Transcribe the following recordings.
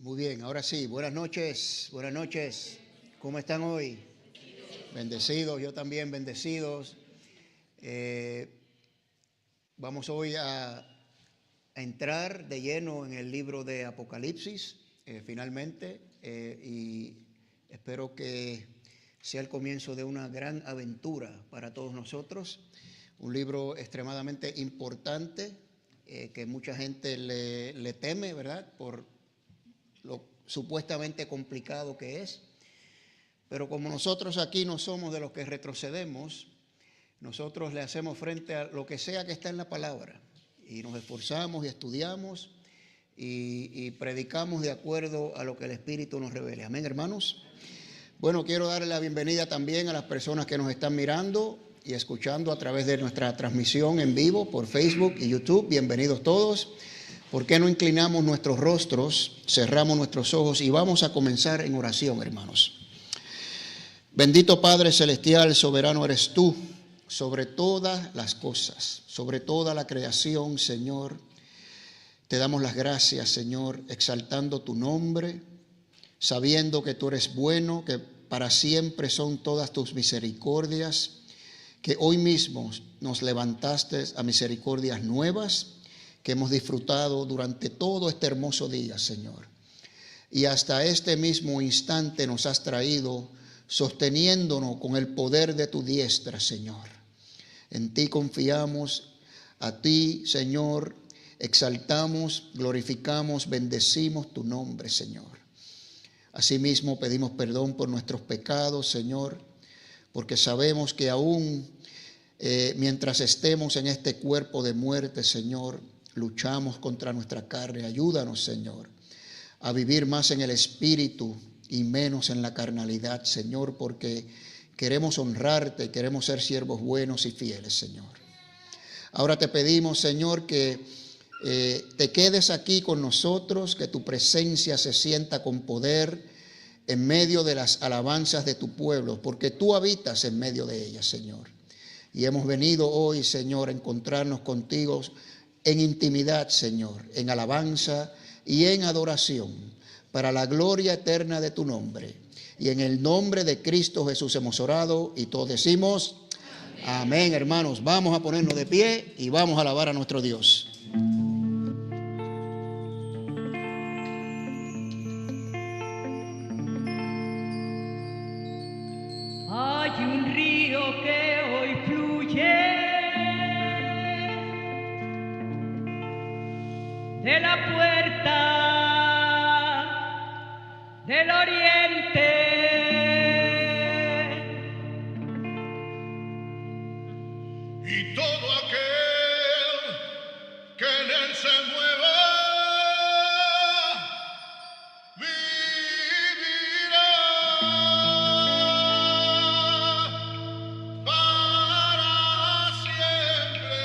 Muy bien, ahora sí, buenas noches, buenas noches. ¿Cómo están hoy? Bendecidos, yo también bendecidos. Vamos hoy a entrar de lleno en el libro de Apocalipsis, finalmente, y espero que sea el comienzo de una gran aventura para todos nosotros. Un libro extremadamente importante, que mucha gente le teme, ¿verdad?, por lo supuestamente complicado que es, pero como nosotros aquí no somos de los que retrocedemos, nosotros le hacemos frente a lo que sea que está en la palabra y nos esforzamos y estudiamos y predicamos de acuerdo a lo que el Espíritu nos revele. Amén, hermanos. Bueno, quiero darle la bienvenida también a las personas que nos están mirando y escuchando a través de nuestra transmisión en vivo por Facebook y YouTube. Bienvenidos todos. ¿Por qué no inclinamos nuestros rostros, cerramos nuestros ojos y vamos a comenzar en oración, hermanos? Bendito Padre Celestial, soberano eres tú, sobre todas las cosas, sobre toda la creación, Señor. Te damos las gracias, Señor, exaltando tu nombre, sabiendo que tú eres bueno, que para siempre son todas tus misericordias, que hoy mismo nos levantaste a misericordias nuevas, que hemos disfrutado durante todo este hermoso día, Señor. Y hasta este mismo instante nos has traído sosteniéndonos con el poder de tu diestra, Señor. En ti confiamos, a ti, Señor, exaltamos, glorificamos, bendecimos tu nombre, Señor. Asimismo pedimos perdón por nuestros pecados, Señor, porque sabemos que aún mientras estemos en este cuerpo de muerte, Señor, luchamos contra nuestra carne. Ayúdanos, Señor, a vivir más en el Espíritu y menos en la carnalidad, Señor, porque queremos honrarte, queremos ser siervos buenos y fieles, Señor. Ahora te pedimos, Señor, que te quedes aquí con nosotros, que tu presencia se sienta con poder en medio de las alabanzas de tu pueblo, porque tú habitas en medio de ellas, Señor. Y hemos venido hoy, Señor, a encontrarnos contigo en intimidad, Señor, en alabanza y en adoración, para la gloria eterna de tu nombre. Y en el nombre de Cristo Jesús hemos orado y todos decimos amén. Amén, hermanos. Vamos a ponernos de pie y vamos a alabar a nuestro Dios. Hay un río que hoy fluye de la puerta del oriente, y todo aquel que en él se mueva vivirá para siempre.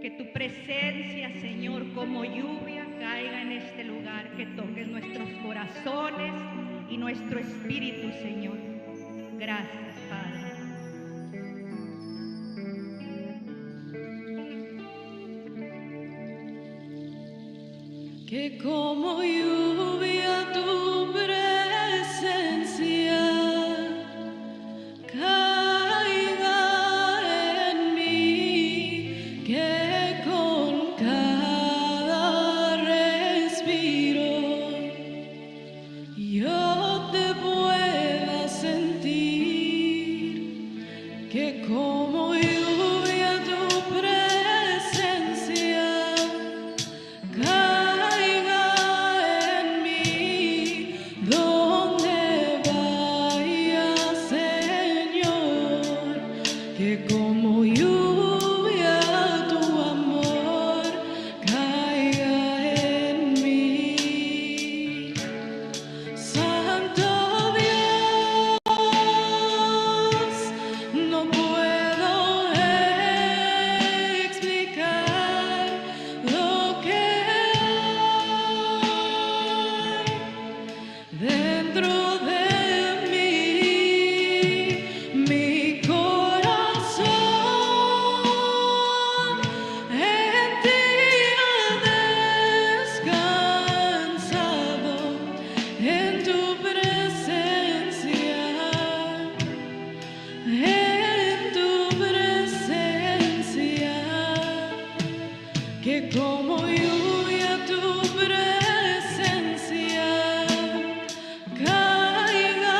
Que tu presencia, Señor, como lluvia caiga en este lugar, que toques nuestros corazones y nuestro espíritu, Señor. Gracias, Padre. Que como lluvia tu presencia caiga en mí, que con cada respiro yo te pueda sentir, que como lluvia tu presencia caiga en mí, donde vaya, Señor, que como lluvia tu amor caiga en mí. Santo Dios, no puedo explicar lo que hay dentro de mí. Mi corazón en ti ha descansado, en tu presencia, que como lluvia tu presencia caiga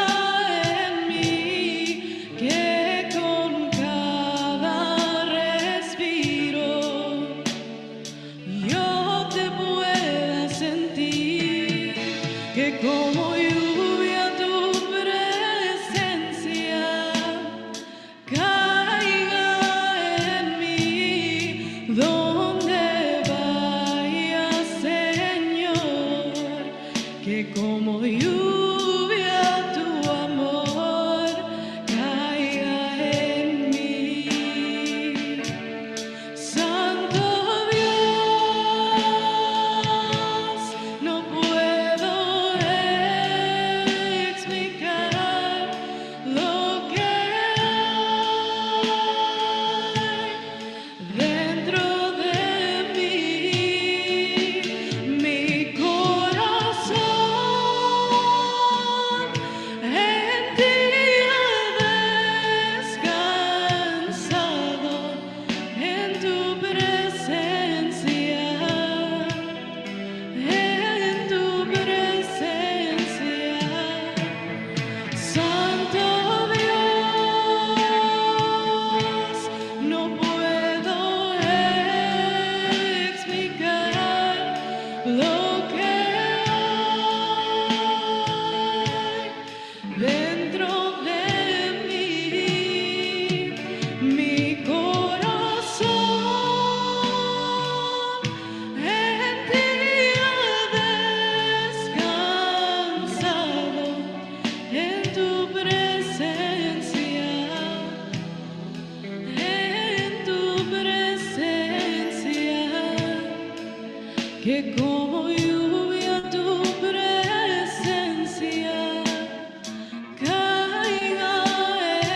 en mí, que con cada respiro yo te pueda sentir, que como lluvia tu presencia caiga en mí, donde vaya, Señor, que como lluvia tu amor caiga en mí. Santo Dios, no puedo explicar lo que hay dentro de mí. Mi corazón en ti ha descansado, en tu presencia, Santo Dios, no puedo explicar lo que hay dentro de mí. Mi corazón en ti ha descansado, en tu presencia, que como lluvia tu presencia caiga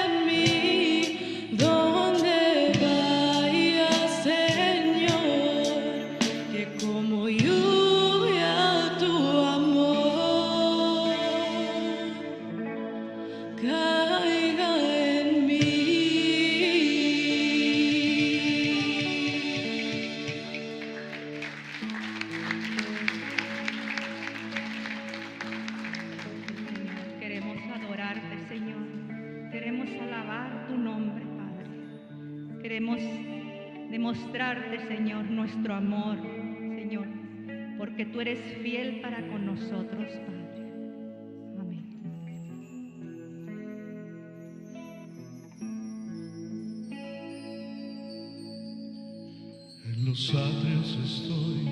en mí, donde vaya, Señor, que como lluvia tu amor caiga en mí. Queremos adorarte, Señor. Queremos alabar tu nombre, Padre. Queremos demostrarte, Señor, nuestro amor, Señor, porque tú eres fiel para con nosotros, Padre. Amén. En los atrios estoy,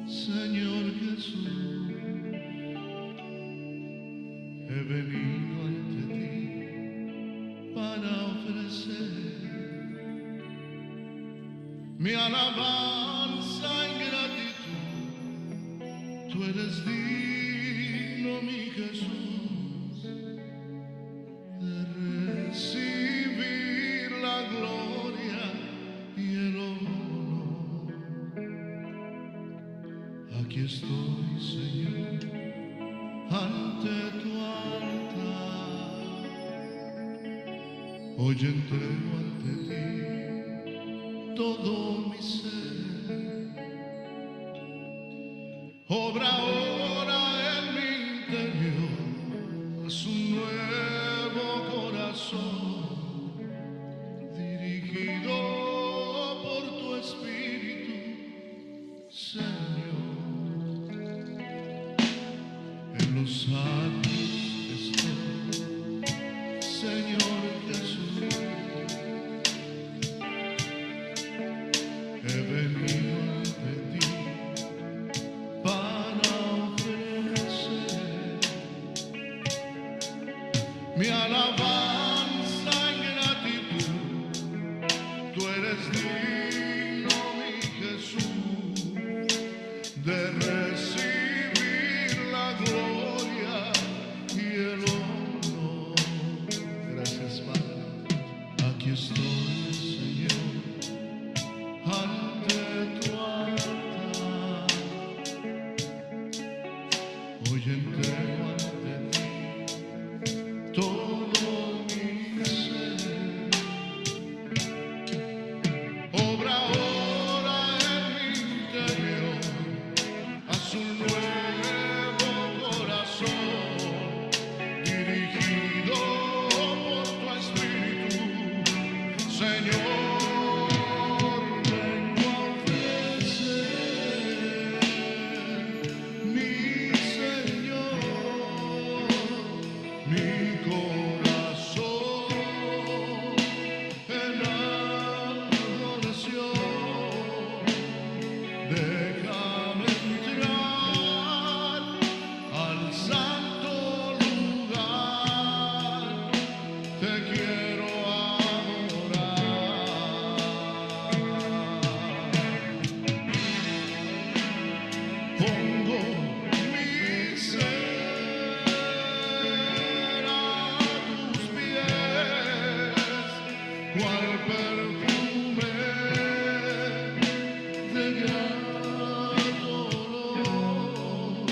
Señor Jesús. He venido ante ti para ofrecer mi alabanza en gratitud. Tú eres digno, mi Jesús, de recibir la gloria y el honor. Aquí estoy, Señor, ante tu altar. Hoy entrego ante ti todo mi ser. Obra ahora en mi interior, haz un nuevo corazón, dirigido por tu Espíritu, Señor. En los años estoy, Señor Jesús. He venido ante ti para ofrecer mi alabanza en gratitud. Tú eres digno, mi Jesús, de recibir la gloria y el honor. Gracias, Padre. Aquí estoy, Señor, ante tu altar. Hoy entrego ante ti todo mi ser. Obra ahora en mi interior, haz un nuevo corazón, dirigido por tu Espíritu, Señor. Vengo a ofrecer, mi Señor, mi corazón en adoración. Déjame entrar al santo lugar, te quiero adorar. Pongo mi ser a tus pies, cual perfume de grato olor.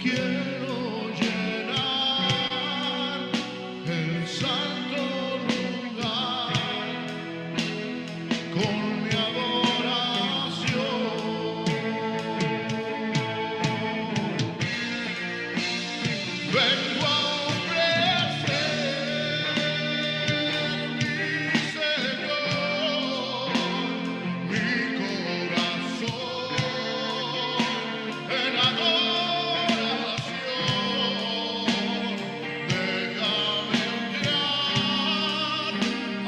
Quiero llenar el santo lugar con mi adoración. Vengo a ofrecer, mi Señor, mi corazón en adoración. Déjame entrar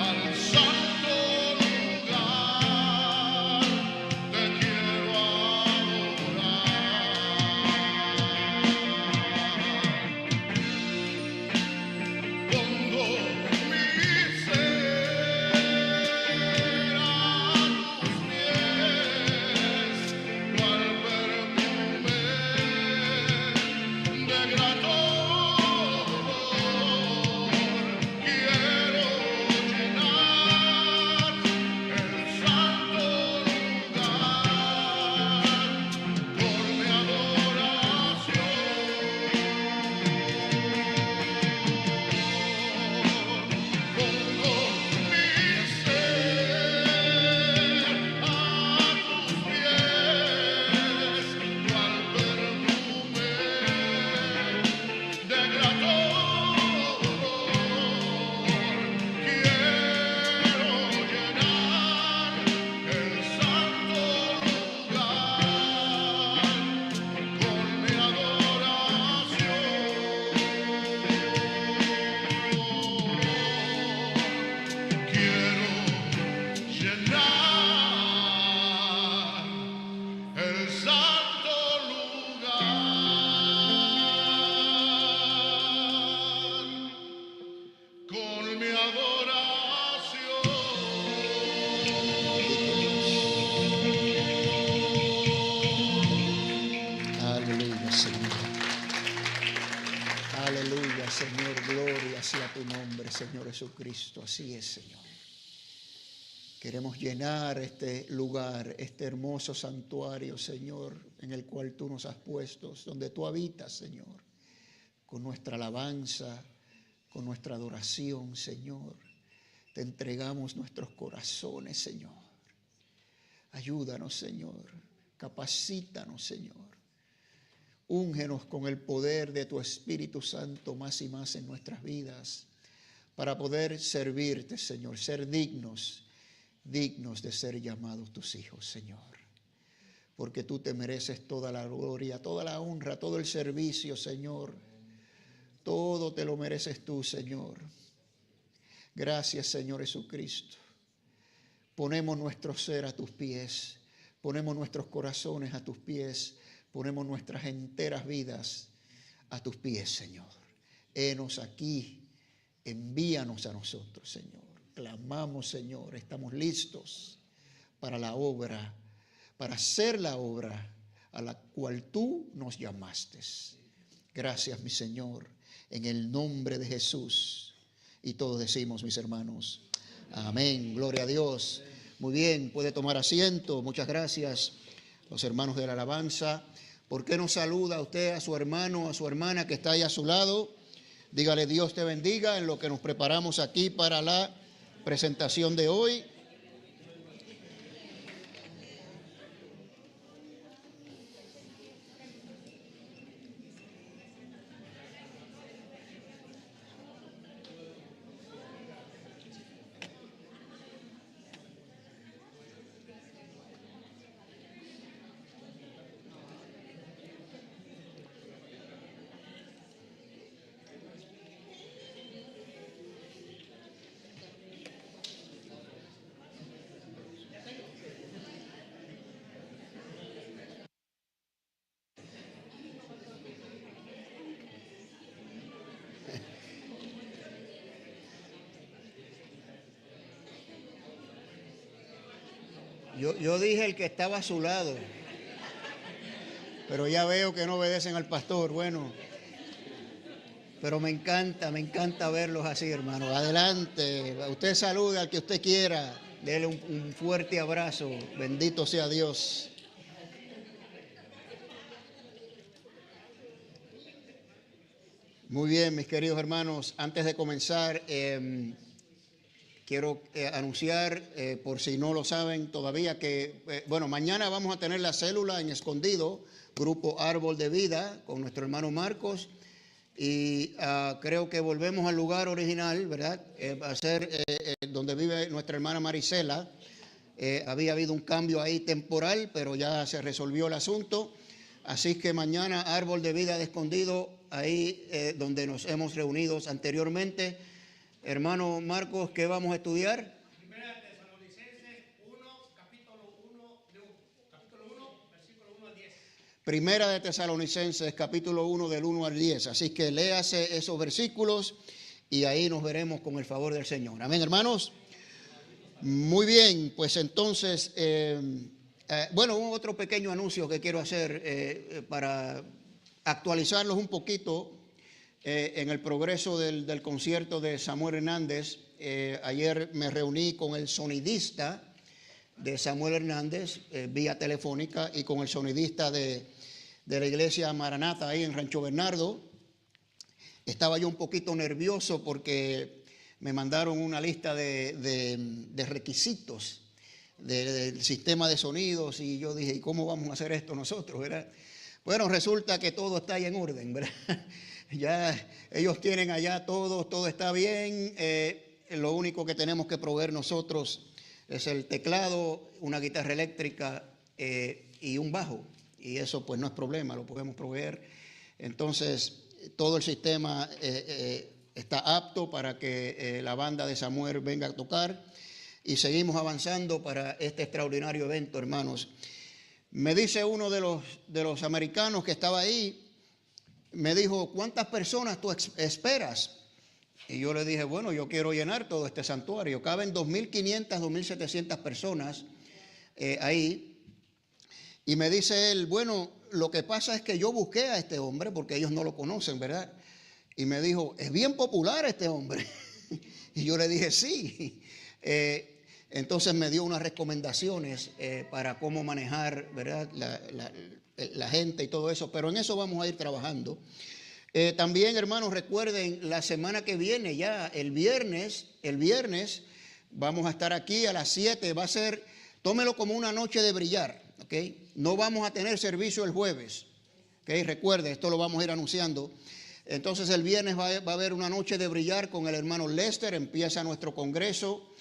al santo lugar, Señor Jesucristo. Así es, Señor. Queremos llenar este lugar, este hermoso santuario, Señor, en el cual tú nos has puesto, donde tú habitas, Señor, con nuestra alabanza, con nuestra adoración, Señor. Te entregamos nuestros corazones, Señor. Ayúdanos, Señor. Capacítanos, Señor. Úngenos con el poder de tu Espíritu Santo más y más en nuestras vidas para poder servirte, Señor, ser dignos de ser llamados tus hijos, Señor. Porque tú te mereces toda la gloria, toda la honra, todo el servicio, Señor. Todo te lo mereces tú, Señor. Gracias, Señor Jesucristo. Ponemos nuestro ser a tus pies, ponemos nuestros corazones a tus pies, ponemos nuestras enteras vidas a tus pies, Señor. Henos aquí, envíanos a nosotros, Señor. Clamamos, Señor, estamos listos para la obra, para hacer la obra a la cual tú nos llamaste. Gracias, mi Señor, en el nombre de Jesús. Y todos decimos, mis hermanos, amén, gloria a Dios. Muy bien, puede tomar asiento. Muchas gracias, los hermanos de la alabanza. ¿Por qué no saluda usted a su hermano, a su hermana que está ahí a su lado? Dígale, Dios te bendiga, en lo que nos preparamos aquí para la presentación de hoy. Yo dije el que estaba a su lado, pero ya veo que no obedecen al pastor. Bueno, pero me encanta verlos así, hermano. Adelante, usted salude al que usted quiera, dele un fuerte abrazo. Bendito sea Dios. Muy bien, mis queridos hermanos, antes de comenzar, quiero anunciar, por si no lo saben todavía, que, mañana vamos a tener la célula en Escondido, Grupo Árbol de Vida, con nuestro hermano Marcos, y creo que volvemos al lugar original, ¿verdad? Va a ser donde vive nuestra hermana Marisela. Había habido un cambio ahí temporal, pero ya se resolvió el asunto. Así que mañana Árbol de Vida de Escondido, ahí donde nos hemos reunido anteriormente. Hermano Marcos, ¿qué vamos a estudiar? Primera de Tesalonicenses 1, capítulo 1, versículo 1 al 10. Primera de Tesalonicenses, capítulo 1, del 1 al 10. Así que léase esos versículos y ahí nos veremos con el favor del Señor. Amén, hermanos. Muy bien, pues entonces, otro pequeño anuncio que quiero hacer para actualizarlos un poquito. En el progreso del concierto de Samuel Hernández, ayer me reuní con el sonidista de Samuel Hernández vía telefónica y con el sonidista de la iglesia Maranatha ahí en Rancho Bernardo. Estaba yo un poquito nervioso porque me mandaron una lista de requisitos del sistema de sonidos y yo dije, ¿y cómo vamos a hacer esto nosotros, verdad? Bueno, resulta que todo está ahí en orden, ¿verdad? Ya ellos tienen allá todo está bien. Lo único que tenemos que proveer nosotros es el teclado, una guitarra eléctrica y un bajo. Y eso pues no es problema, lo podemos proveer. Entonces todo el sistema está apto para que la banda de Samuel venga a tocar. Y seguimos avanzando para este extraordinario evento, hermanos. Me dice uno de los americanos que estaba ahí, me dijo, ¿cuántas personas tú esperas? Y yo le dije, bueno, yo quiero llenar todo este santuario. Caben 2.500, 2.700 personas ahí. Y me dice él, bueno, lo que pasa es que yo busqué a este hombre, porque ellos no lo conocen, ¿verdad? Y me dijo, es bien popular este hombre. Y yo le dije, sí. Entonces me dio unas recomendaciones para cómo manejar, ¿verdad?, la gente y todo eso. Pero en eso vamos a ir trabajando. También, hermanos, recuerden, la semana que viene ya, el viernes, vamos a estar aquí a las 7. Va a ser, tómelo como una noche de brillar, ¿ok? No vamos a tener servicio el jueves, ¿ok? Recuerde, esto lo vamos a ir anunciando. Entonces el viernes va a haber una noche de brillar con el hermano Lester. Empieza nuestro congreso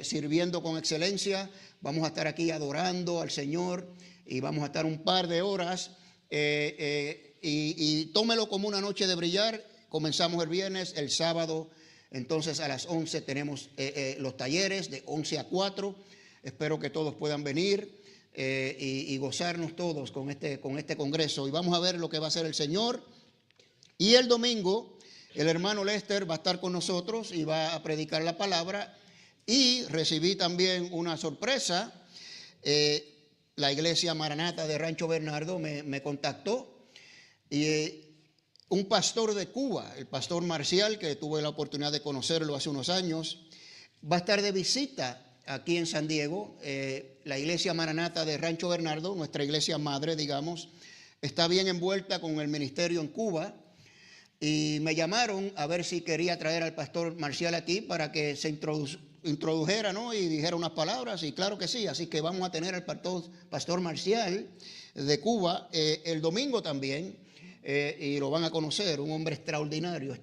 sirviendo con excelencia. Vamos a estar aquí adorando al Señor y vamos a estar un par de horas. Y tómelo como una noche de brillar. Comenzamos el viernes, el sábado. Entonces a las 11 tenemos los talleres de 11 a 4. Espero que todos puedan venir y gozarnos todos con este congreso. Y vamos a ver lo que va a hacer el Señor. Y el domingo el hermano Lester va a estar con nosotros y va a predicar la palabra. Y recibí también una sorpresa. La iglesia Maranata de Rancho Bernardo me contactó. Y un pastor de Cuba, el pastor Marcial, que tuve la oportunidad de conocerlo hace unos años, va a estar de visita aquí en San Diego. La iglesia Maranata de Rancho Bernardo, nuestra iglesia madre, digamos, está bien envuelta con el ministerio en Cuba. Y me llamaron a ver si quería traer al pastor Marcial aquí para que se introdujera, ¿no?, y dijera unas palabras. Y claro que sí, así que vamos a tener al pastor Marcial de Cuba el domingo también. Y lo van a conocer, un hombre extraordinario.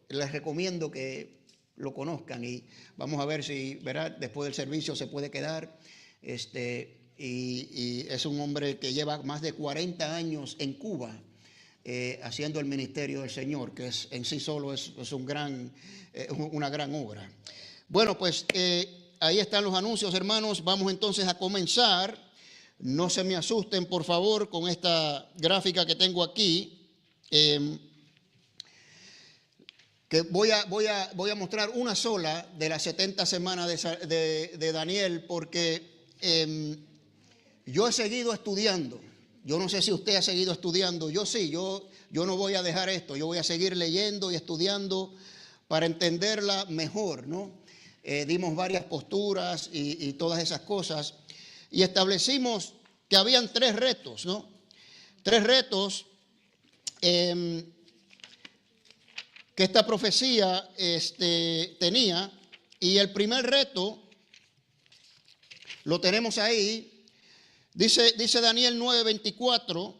Les recomiendo que lo conozcan y vamos a ver si, ¿verdad?, después del servicio se puede quedar. Y es un hombre que lleva más de 40 años en Cuba haciendo el ministerio del Señor, que en sí solo es una gran obra. Bueno, pues ahí están los anuncios, hermanos. Vamos entonces a comenzar. No se me asusten, por favor, con esta gráfica que tengo aquí, que voy a mostrar una sola de las 70 semanas de Daniel, porque yo he seguido estudiando. Yo no sé si usted ha seguido estudiando. Yo sí, yo no voy a dejar esto. Yo voy a seguir leyendo y estudiando para entenderla mejor, ¿no? Dimos varias posturas y todas esas cosas. Y establecimos que habían 3 retos, ¿no? 3 retos que esta profecía tenía. Y el primer reto lo tenemos ahí. Dice Daniel 9:24,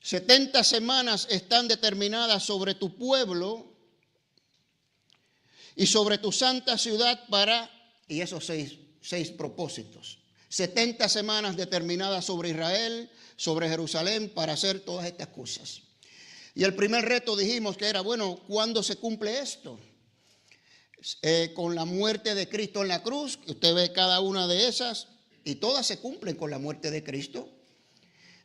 70 semanas están determinadas sobre tu pueblo y sobre tu santa ciudad y esos 6 propósitos. 70 semanas determinadas sobre Israel, sobre Jerusalén, para hacer todas estas cosas. Y el primer reto dijimos que era, bueno, ¿cuándo se cumple esto? Con la muerte de Cristo en la cruz. Usted ve cada una de esas y todas se cumplen con la muerte de Cristo.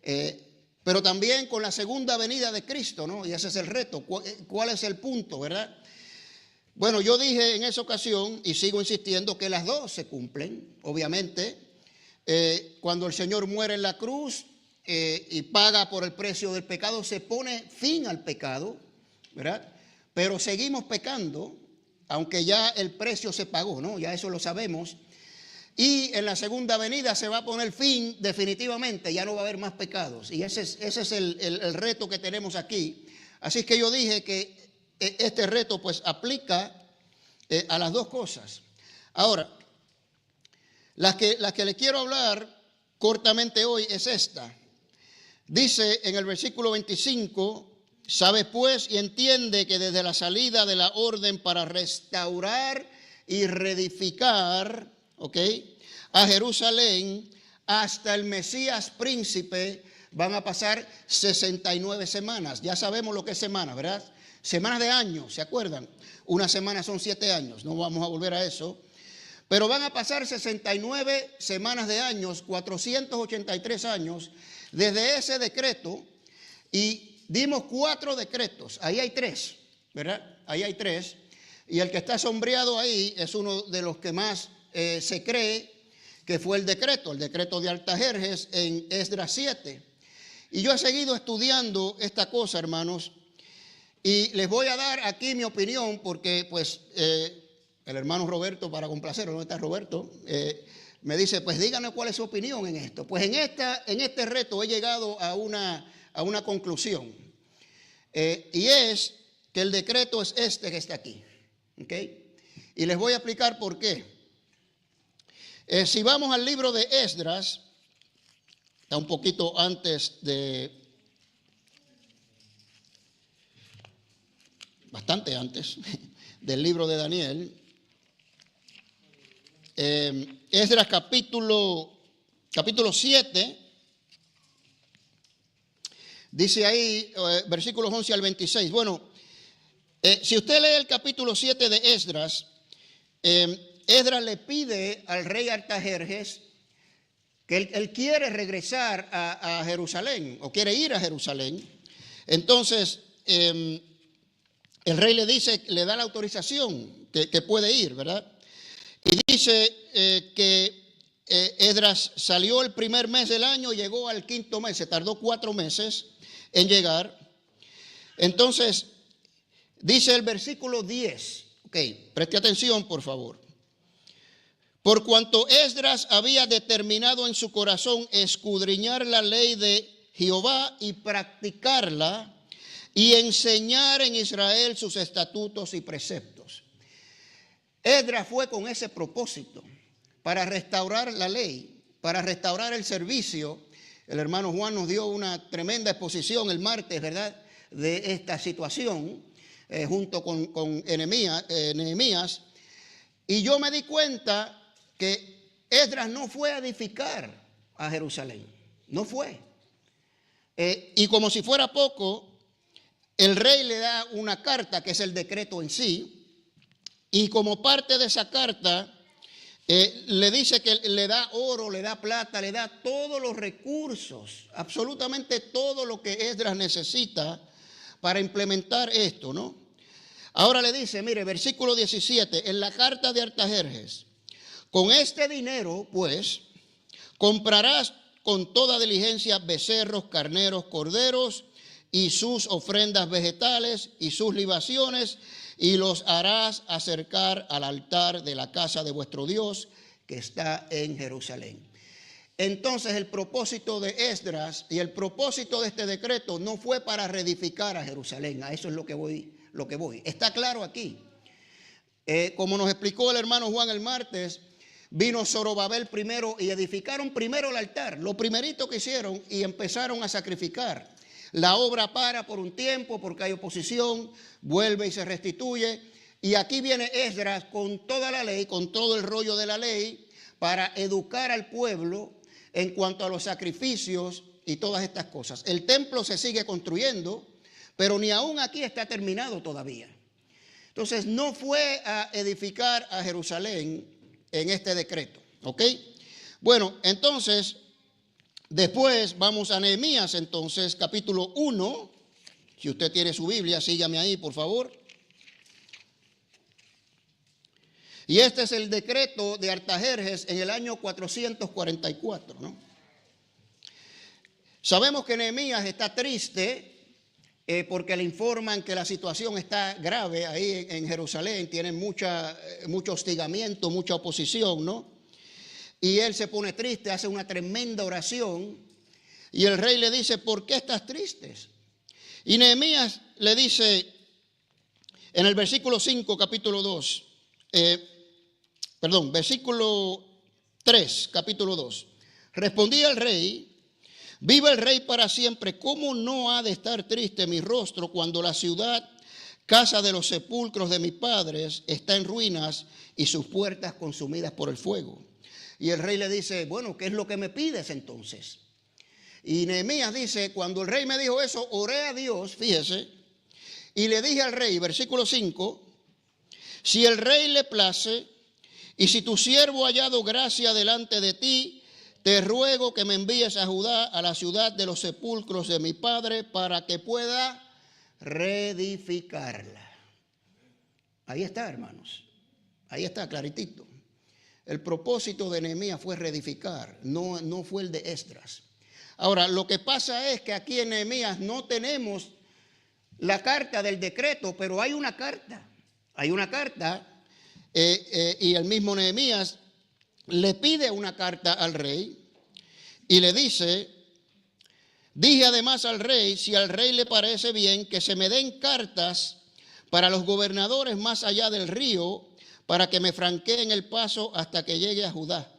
Pero también con la segunda venida de Cristo, ¿no? Y ese es el reto. ¿Cuál es el punto, verdad? Bueno, yo dije en esa ocasión y sigo insistiendo que las dos se cumplen, obviamente. Cuando el Señor muere en la cruz y paga por el precio del pecado, se pone fin al pecado, ¿verdad? Pero seguimos pecando, aunque ya el precio se pagó, ¿no? Ya eso lo sabemos. Y en la segunda venida se va a poner fin definitivamente, ya no va a haber más pecados. Y ese es el reto que tenemos aquí. Así que yo dije que este reto pues aplica a las dos cosas. Ahora, la que le quiero hablar cortamente hoy es esta. Dice en el versículo 25, sabes pues y entiende que desde la salida de la orden para restaurar y reedificar, a Jerusalén hasta el Mesías príncipe van a pasar 69 semanas. Ya sabemos lo que es semana, ¿verdad? Semanas de años, ¿se acuerdan? Una semana son 7 años, no vamos a volver a eso. Pero van a pasar 69 semanas de años, 483 años, desde ese decreto. Y dimos 4 decretos, ahí hay 3, ¿verdad? Ahí hay 3. Y el que está sombreado ahí es uno de los que más se cree que fue el decreto de Artajerjes en Esdras 7. Y yo he seguido estudiando esta cosa, hermanos, Y les voy a dar aquí mi opinión porque pues el hermano Roberto, para complacerlo, ¿dónde está Roberto? Me dice, pues díganme cuál es su opinión en esto. Pues en este reto he llegado a una conclusión. Y es que el decreto es este que está aquí. ¿Okay? Y les voy a explicar por qué. Si vamos al libro de Esdras, está un poquito antes bastante antes del libro de Daniel. Esdras capítulo 7, dice ahí, versículos 11 al 26. Bueno, si usted lee el capítulo 7 de Esdras, Esdras le pide al rey Artajerjes que él quiere regresar a Jerusalén, o quiere ir a Jerusalén. Entonces, el rey le dice, le da la autorización que puede ir, ¿verdad? Y dice que Esdras salió el primer mes del año, llegó al quinto mes, se tardó 4 meses en llegar. Entonces, dice el versículo 10, ok, preste atención por favor. Por cuanto Esdras había determinado en su corazón escudriñar la ley de Jehová y practicarla y enseñar en Israel sus estatutos y preceptos. Esdras fue con ese propósito, para restaurar la ley, para restaurar el servicio. El hermano Juan nos dio una tremenda exposición el martes, ¿verdad?, de esta situación, junto con Nehemías. Y yo me di cuenta que Esdras no fue a edificar a Jerusalén, no fue. Y como si fuera poco, el rey le da una carta, que es el decreto en sí, y como parte de esa carta, le dice que le da oro, le da plata, le da todos los recursos, absolutamente todo lo que Esdras necesita para implementar esto, ¿no? Ahora le dice, mire, versículo 17, en la carta de Artajerjes, con este dinero, pues, comprarás con toda diligencia becerros, carneros, corderos y sus ofrendas vegetales y sus libaciones, y los harás acercar al altar de la casa de vuestro Dios que está en Jerusalén. Entonces el propósito de Esdras y el propósito de este decreto no fue para reedificar a Jerusalén. A eso es lo que voy. Está claro aquí. Como nos explicó el hermano Juan el martes, vino Zorobabel primero y edificaron primero el altar. Lo primerito que hicieron, y empezaron a sacrificar. La obra para por un tiempo porque hay oposición, vuelve y se restituye. Y aquí viene Esdras con toda la ley, con todo el rollo de la ley, para educar al pueblo en cuanto a los sacrificios y todas estas cosas. El templo se sigue construyendo, pero ni aún aquí está terminado todavía. Entonces no fue a edificar a Jerusalén en este decreto, ¿ok? Bueno, entonces, después vamos a Nehemías, entonces, capítulo 1. Si usted tiene su Biblia, sígame ahí, por favor. Y este es el decreto de Artajerjes en el año 444, ¿no? Sabemos que Nehemías está triste porque le informan que la situación está grave ahí en Jerusalén. Tienen mucho hostigamiento, mucha oposición, ¿no? Y él se pone triste, hace una tremenda oración. Y el rey le dice, ¿por qué estás triste? Y Nehemías le dice en el versículo 5, capítulo 2, versículo 3, capítulo 2. Respondía el rey, viva el rey para siempre, ¿cómo no ha de estar triste mi rostro cuando la ciudad, casa de los sepulcros de mis padres, está en ruinas y sus puertas consumidas por el fuego? Y el rey le dice, bueno, ¿qué es lo que me pides entonces? Y Nehemías dice, cuando el rey me dijo eso, oré a Dios, fíjese, y le dije al rey, versículo 5, si el rey le place, y si tu siervo ha hallado gracia delante de ti, te ruego que me envíes a Judá, a la ciudad de los sepulcros de mi padre, para que pueda reedificarla. Ahí está, hermanos, ahí está, claritito. El propósito de Nehemías fue reedificar, no fue el de Esdras. Ahora, lo que pasa es que aquí en Nehemías no tenemos la carta del decreto, pero hay una carta, y el mismo Nehemías le pide una carta al rey y le dice: dije además al rey, si al rey le parece bien, que se me den cartas para los gobernadores más allá del río, para que me franqueen el paso hasta que llegue a Judá.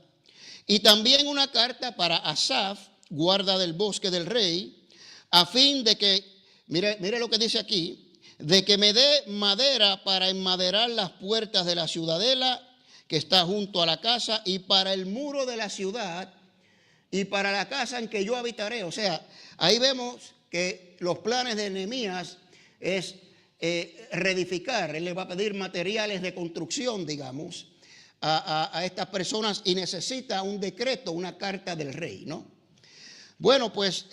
Y también una carta para Asaf, guarda del bosque del rey, a fin de que, mire lo que dice aquí, de que me dé madera para enmaderar las puertas de la ciudadela que está junto a la casa, y para el muro de la ciudad, y para la casa en que yo habitaré. O sea, ahí vemos que los planes de Nehemías es reedificar. Él le va a pedir materiales de construcción, digamos, a estas personas, y necesita un decreto, una carta del rey, ¿no? Bueno, pues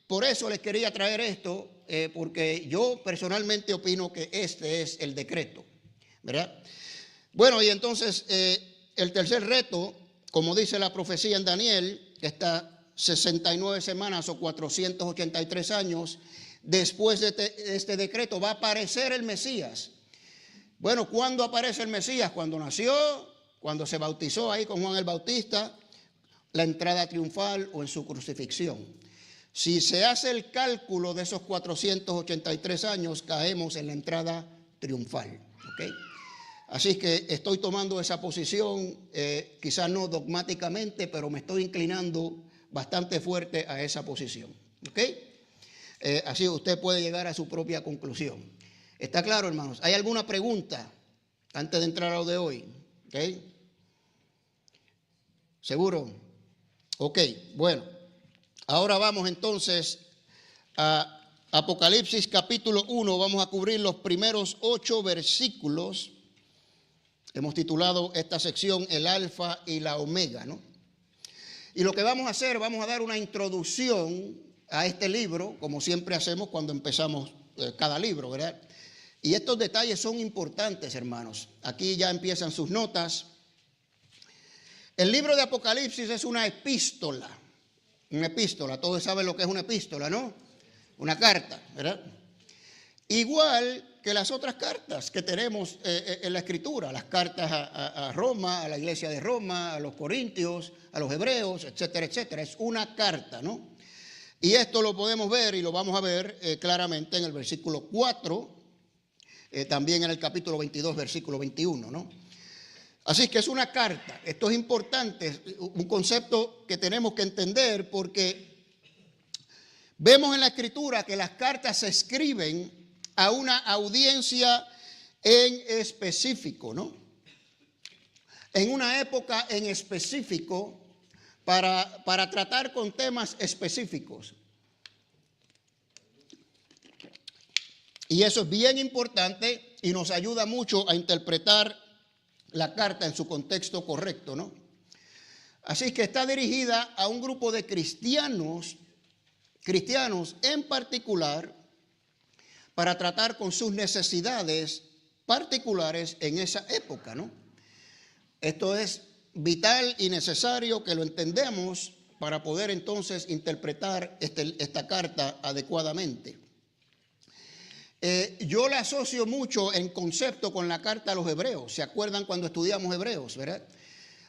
por eso les quería traer esto, porque yo personalmente opino que este es el decreto, ¿verdad? Bueno, y entonces el tercer reto, como dice la profecía en Daniel, que está 69 semanas o 483 años después de este decreto, va a aparecer el Mesías. Bueno, ¿cuándo aparece el Mesías? Cuando nació, cuando se bautizó ahí con Juan el Bautista, la entrada triunfal o en su crucifixión. Si se hace el cálculo de esos 483 años, caemos en la entrada triunfal, ¿ok? Así que estoy tomando esa posición, quizás no dogmáticamente, pero me estoy inclinando bastante fuerte a esa posición, ¿ok? Así usted puede llegar a su propia conclusión. ¿Está claro, hermanos? ¿Hay alguna pregunta antes de entrar a lo de hoy? ¿Ok? ¿Seguro? Ok, bueno. Ahora vamos entonces a Apocalipsis capítulo 1. Vamos a cubrir los primeros 8 versículos. Hemos titulado esta sección El Alfa y la Omega, ¿no? Y lo que vamos a hacer, vamos a dar una introducción a este libro, como siempre hacemos cuando empezamos cada libro, ¿verdad? Y estos detalles son importantes, hermanos. Aquí ya empiezan sus notas. El libro de Apocalipsis es una epístola. Una epístola. Todos saben lo que es una epístola, ¿no? Una carta, ¿verdad? Igual que las otras cartas que tenemos en la Escritura. Las cartas a Roma, a la iglesia de Roma, a los Corintios, a los Hebreos, etcétera, etcétera. Es una carta, ¿no? Y esto lo podemos ver y lo vamos a ver claramente en el versículo 4. También en el capítulo 22, versículo 21, ¿no? Así que es una carta. Esto es importante, un concepto que tenemos que entender, porque vemos en la Escritura que las cartas se escriben a una audiencia en específico, ¿no? En una época en específico, para tratar con temas específicos. Y eso es bien importante y nos ayuda mucho a interpretar la carta en su contexto correcto, ¿no? Así que está dirigida a un grupo de cristianos en particular, para tratar con sus necesidades particulares en esa época, ¿no? Esto es vital y necesario que lo entendamos para poder entonces interpretar esta carta adecuadamente. Yo la asocio mucho en concepto con la carta a los Hebreos. ¿Se acuerdan cuando estudiamos Hebreos, verdad?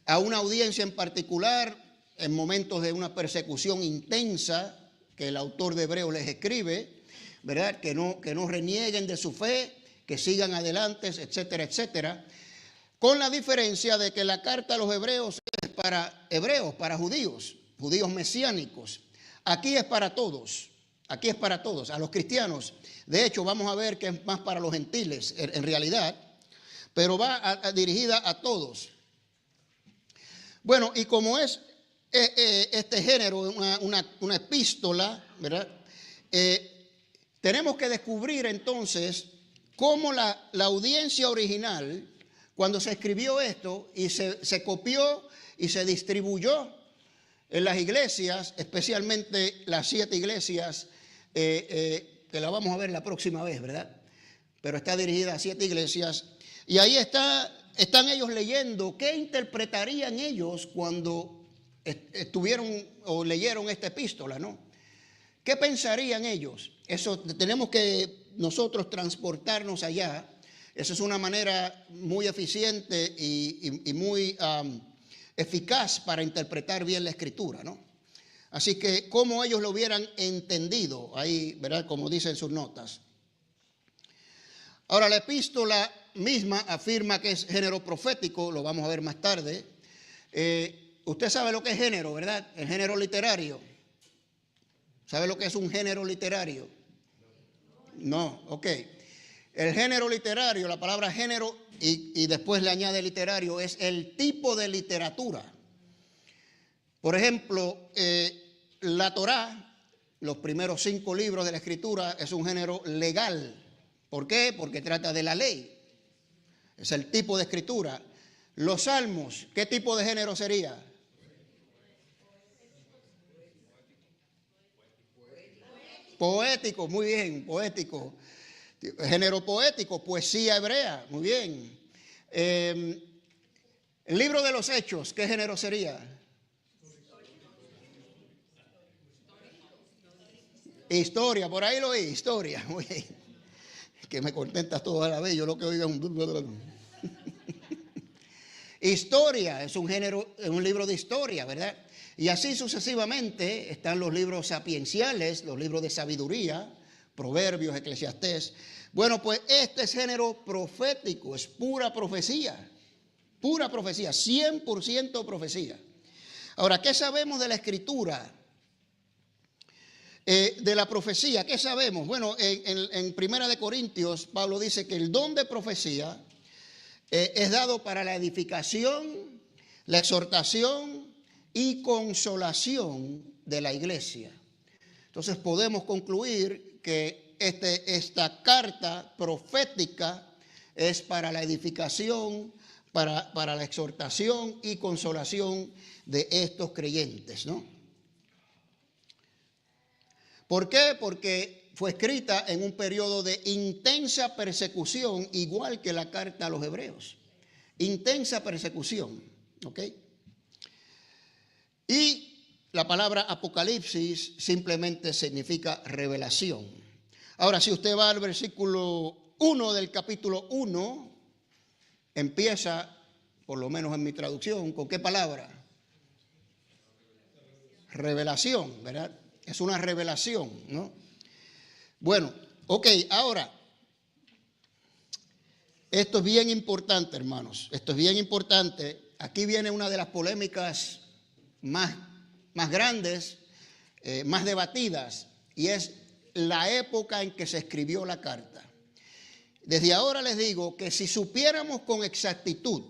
A una audiencia en particular, en momentos de una persecución intensa que el autor de Hebreos les escribe, ¿verdad? Que no renieguen de su fe, que sigan adelante, etcétera, etcétera. Con la diferencia de que la carta a los Hebreos es para hebreos, para judíos mesiánicos. Aquí es para todos. Aquí es para todos, a los cristianos. De hecho, vamos a ver que es más para los gentiles en realidad, pero va dirigida a todos. Bueno, y como es este género, una epístola, ¿verdad? Tenemos que descubrir entonces cómo la audiencia original, cuando se escribió esto y se copió y se distribuyó en las iglesias, especialmente las 7 iglesias, que la vamos a ver la próxima vez, ¿verdad? Pero está dirigida a 7 iglesias. Y ahí están ellos leyendo qué interpretarían ellos cuando estuvieron o leyeron esta epístola, ¿no? ¿Qué pensarían ellos? Eso tenemos que nosotros transportarnos allá. Esa es una manera muy eficiente y muy eficaz para interpretar bien la Escritura, ¿no? Así que como ellos lo hubieran entendido, ahí, ¿verdad? Como dicen sus notas. Ahora, la epístola misma afirma que es género profético, lo vamos a ver más tarde. Usted sabe lo que es género, ¿verdad? El género literario. ¿Sabe lo que es un género literario? No, ok. El género literario, la palabra género y después le añade literario, es el tipo de literatura. Por ejemplo, la Torá, los primeros 5 libros de la Escritura, es un género legal. ¿Por qué? Porque trata de la ley. Es el tipo de escritura. Los salmos, ¿qué tipo de género sería? Poético, muy bien, poético. Género poético, poesía hebrea, muy bien. El libro de los Hechos, ¿qué género sería? Historia, por ahí lo oí, historia, muy bien. Que me contentas toda la vez, yo lo que oigo es un... Historia es un género, es un libro de historia, ¿verdad? Y así sucesivamente están los libros sapienciales, los libros de sabiduría, Proverbios, Eclesiastés. Bueno, pues este es género profético, es pura profecía, 100% profecía. Ahora, ¿qué sabemos de la Escritura? De la profecía, ¿qué sabemos? Bueno, en Primera de Corintios, Pablo dice que el don de profecía es dado para la edificación, la exhortación y consolación de la iglesia. Entonces podemos concluir que esta carta profética es para la edificación, para la exhortación y consolación de estos creyentes, ¿no? ¿Por qué? Porque fue escrita en un periodo de intensa persecución, igual que la carta a los hebreos. Intensa persecución, ¿ok? Y la palabra Apocalipsis simplemente significa revelación. Ahora, si usted va al versículo 1 del capítulo 1, empieza, por lo menos en mi traducción, ¿con qué palabra? Revelación, ¿verdad? Es una revelación, ¿no? Bueno, ok, ahora, esto es bien importante, hermanos. Esto es bien importante. Aquí viene una de las polémicas más grandes, más debatidas, y es la época en que se escribió la carta. Desde ahora les digo que si supiéramos con exactitud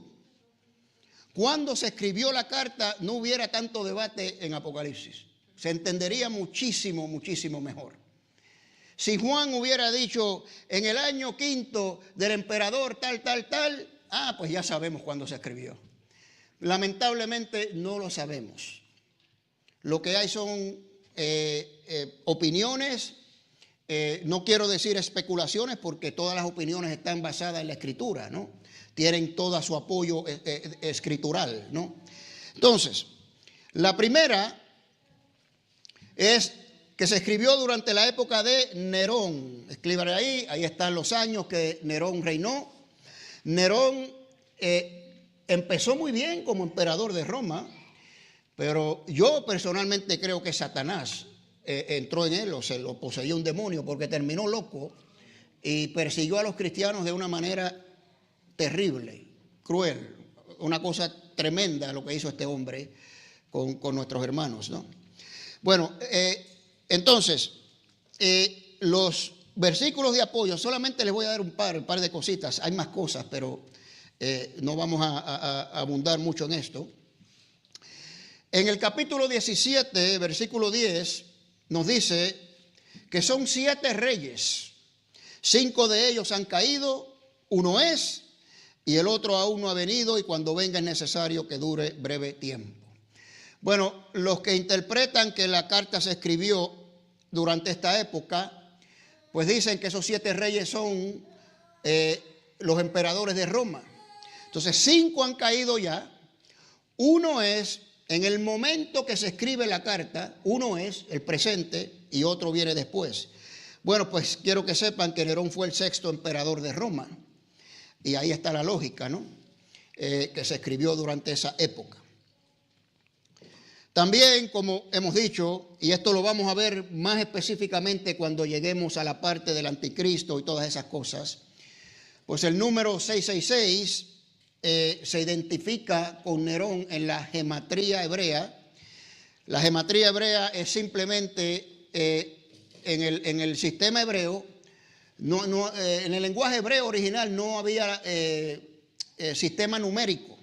cuándo se escribió la carta, no hubiera tanto debate en Apocalipsis. Se entendería muchísimo, muchísimo mejor. Si Juan hubiera dicho en el año 5 del emperador tal, pues ya sabemos cuándo se escribió. Lamentablemente no lo sabemos. Lo que hay son opiniones, no quiero decir especulaciones porque todas las opiniones están basadas en la escritura, ¿no? Tienen todo su apoyo escritural, ¿no? Entonces, la primera es que se escribió durante la época de Nerón. Escríbale ahí están los años que Nerón reinó. Nerón empezó muy bien como emperador de Roma, pero yo personalmente creo que Satanás entró en él o se lo poseía un demonio porque terminó loco y persiguió a los cristianos de una manera terrible, cruel, una cosa tremenda lo que hizo este hombre con nuestros hermanos, ¿no? Bueno, entonces, los versículos de apoyo, solamente les voy a dar un par de cositas, hay más cosas, pero no vamos a abundar mucho en esto. En el capítulo 17, versículo 10, nos dice que son 7 reyes, 5 de ellos han caído, uno es, y el otro aún no ha venido, y cuando venga es necesario que dure breve tiempo. Bueno, los que interpretan que la carta se escribió durante esta época, pues dicen que esos 7 reyes son los emperadores de Roma. Entonces 5 han caído ya, uno es en el momento que se escribe la carta, uno es el presente y otro viene después. Bueno, pues quiero que sepan que Nerón fue el sexto emperador de Roma. Y ahí está la lógica, ¿no? Que se escribió durante esa época. También, como hemos dicho, y esto lo vamos a ver más específicamente cuando lleguemos a la parte del anticristo y todas esas cosas, pues el número 666 se identifica con Nerón en la gematría hebrea. La gematría hebrea es simplemente en el sistema hebreo, en el lenguaje hebreo original no había sistema numérico,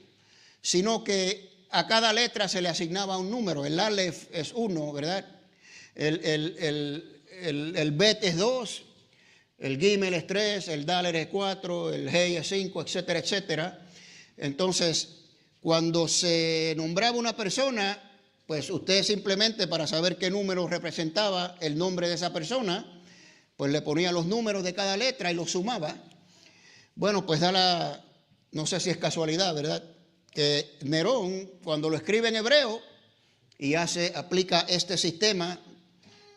sino que a cada letra se le asignaba un número. El Aleph es 1, ¿verdad? El Bet es 2, el Gimel es 3, el Dalet es 4, el Hei es 5, etcétera, etcétera. Entonces, cuando se nombraba una persona, pues usted simplemente para saber qué número representaba el nombre de esa persona, pues le ponía los números de cada letra y los sumaba. Bueno, pues no sé si es casualidad, ¿verdad?, que Nerón, cuando lo escribe en hebreo y aplica este sistema,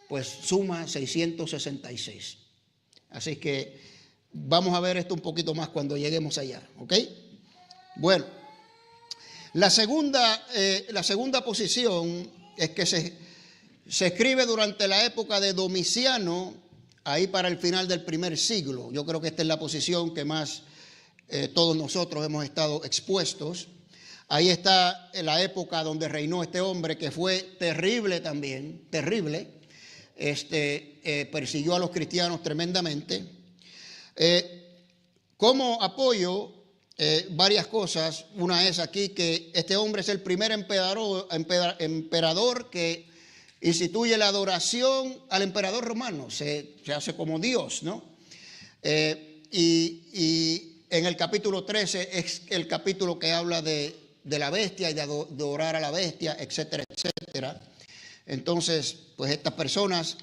pues suma 666. Así que vamos a ver esto un poquito más cuando lleguemos allá, ¿ok? Bueno, la segunda posición es que se escribe durante la época de Domiciano, ahí para el final del primer siglo. Yo creo que esta es la posición que más todos nosotros hemos estado expuestos. Ahí está la época donde reinó este hombre, que fue terrible también, terrible. Persiguió a los cristianos tremendamente. Como apoyo, varias cosas. Una es aquí que este hombre es el primer emperador que instituye la adoración al emperador romano. Se hace como Dios, ¿no? Y en el capítulo 13 es el capítulo que habla de la bestia y de adorar a la bestia, etcétera, etcétera. Entonces, pues estas personas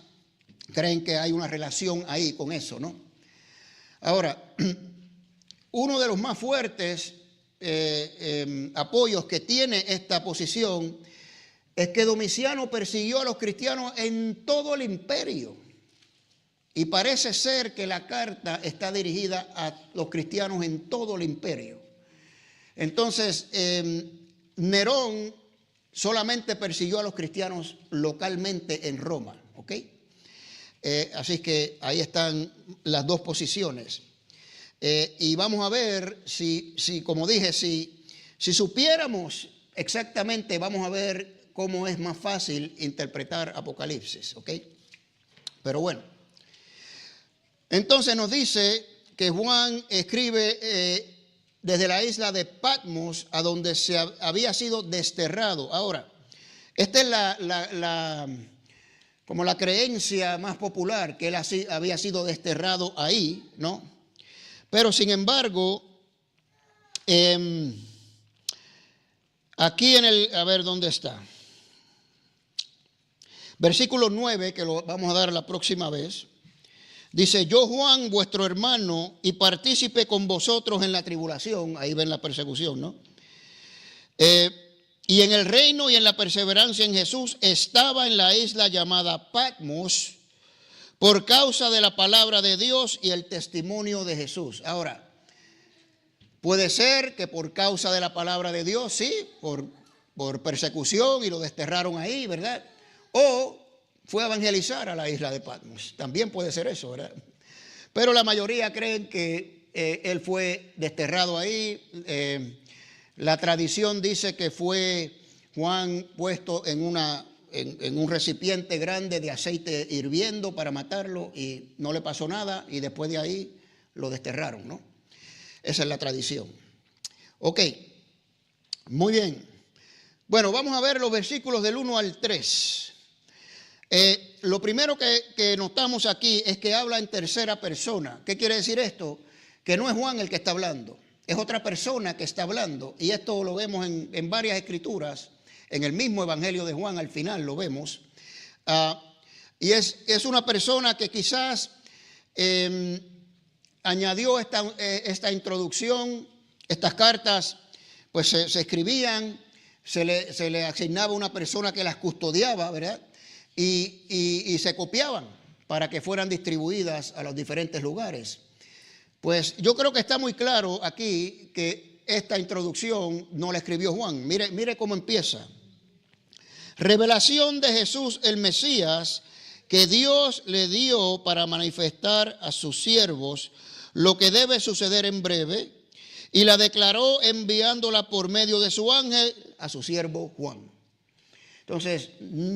creen que hay una relación ahí con eso, ¿no? Ahora, uno de los más fuertes apoyos que tiene esta posición es que Domiciano persiguió a los cristianos en todo el imperio. Y parece ser que la carta está dirigida a los cristianos en todo el imperio. Entonces, Nerón solamente persiguió a los cristianos localmente en Roma, ¿ok? Así que ahí están las dos posiciones. Y vamos a ver si como dije, si supiéramos exactamente, vamos a ver cómo es más fácil interpretar Apocalipsis, ¿ok? Pero bueno, entonces nos dice que Juan escribe desde la isla de Patmos, a donde se había sido desterrado. Ahora, esta es como la creencia más popular, que él había sido desterrado ahí, ¿no? Pero sin embargo, aquí a ver dónde está. Versículo 9, que lo vamos a dar la próxima vez. Dice, yo Juan, vuestro hermano, y partícipe con vosotros en la tribulación. Ahí ven la persecución, ¿no? Y en el reino y en la perseverancia en Jesús, estaba en la isla llamada Patmos, por causa de la palabra de Dios y el testimonio de Jesús. Ahora, puede ser que por causa de la palabra de Dios, sí, por persecución y lo desterraron ahí, ¿verdad? O fue a evangelizar a la isla de Patmos. También puede ser eso, ¿verdad? Pero la mayoría creen que él fue desterrado ahí. La tradición dice que fue Juan puesto en un recipiente grande de aceite hirviendo para matarlo y no le pasó nada y después de ahí lo desterraron, ¿no? Esa es la tradición. Ok, muy bien. Bueno, vamos a ver los versículos del 1 al 3. Lo primero que notamos aquí es que habla en tercera persona. ¿Qué quiere decir esto? Que no es Juan el que está hablando, es otra persona que está hablando. Y esto lo vemos en varias escrituras, en el mismo Evangelio de Juan, al final lo vemos. Y es una persona que quizás añadió esta introducción. Estas cartas pues se escribían, se le asignaba una persona que las custodiaba, ¿verdad? Y se copiaban para que fueran distribuidas a los diferentes lugares. Pues yo creo que está muy claro aquí que esta introducción no la escribió Juan. Mire cómo empieza. Revelación de Jesús el Mesías, que Dios le dio para manifestar a sus siervos lo que debe suceder en breve, y la declaró enviándola por medio de su ángel a su siervo Juan. Entonces,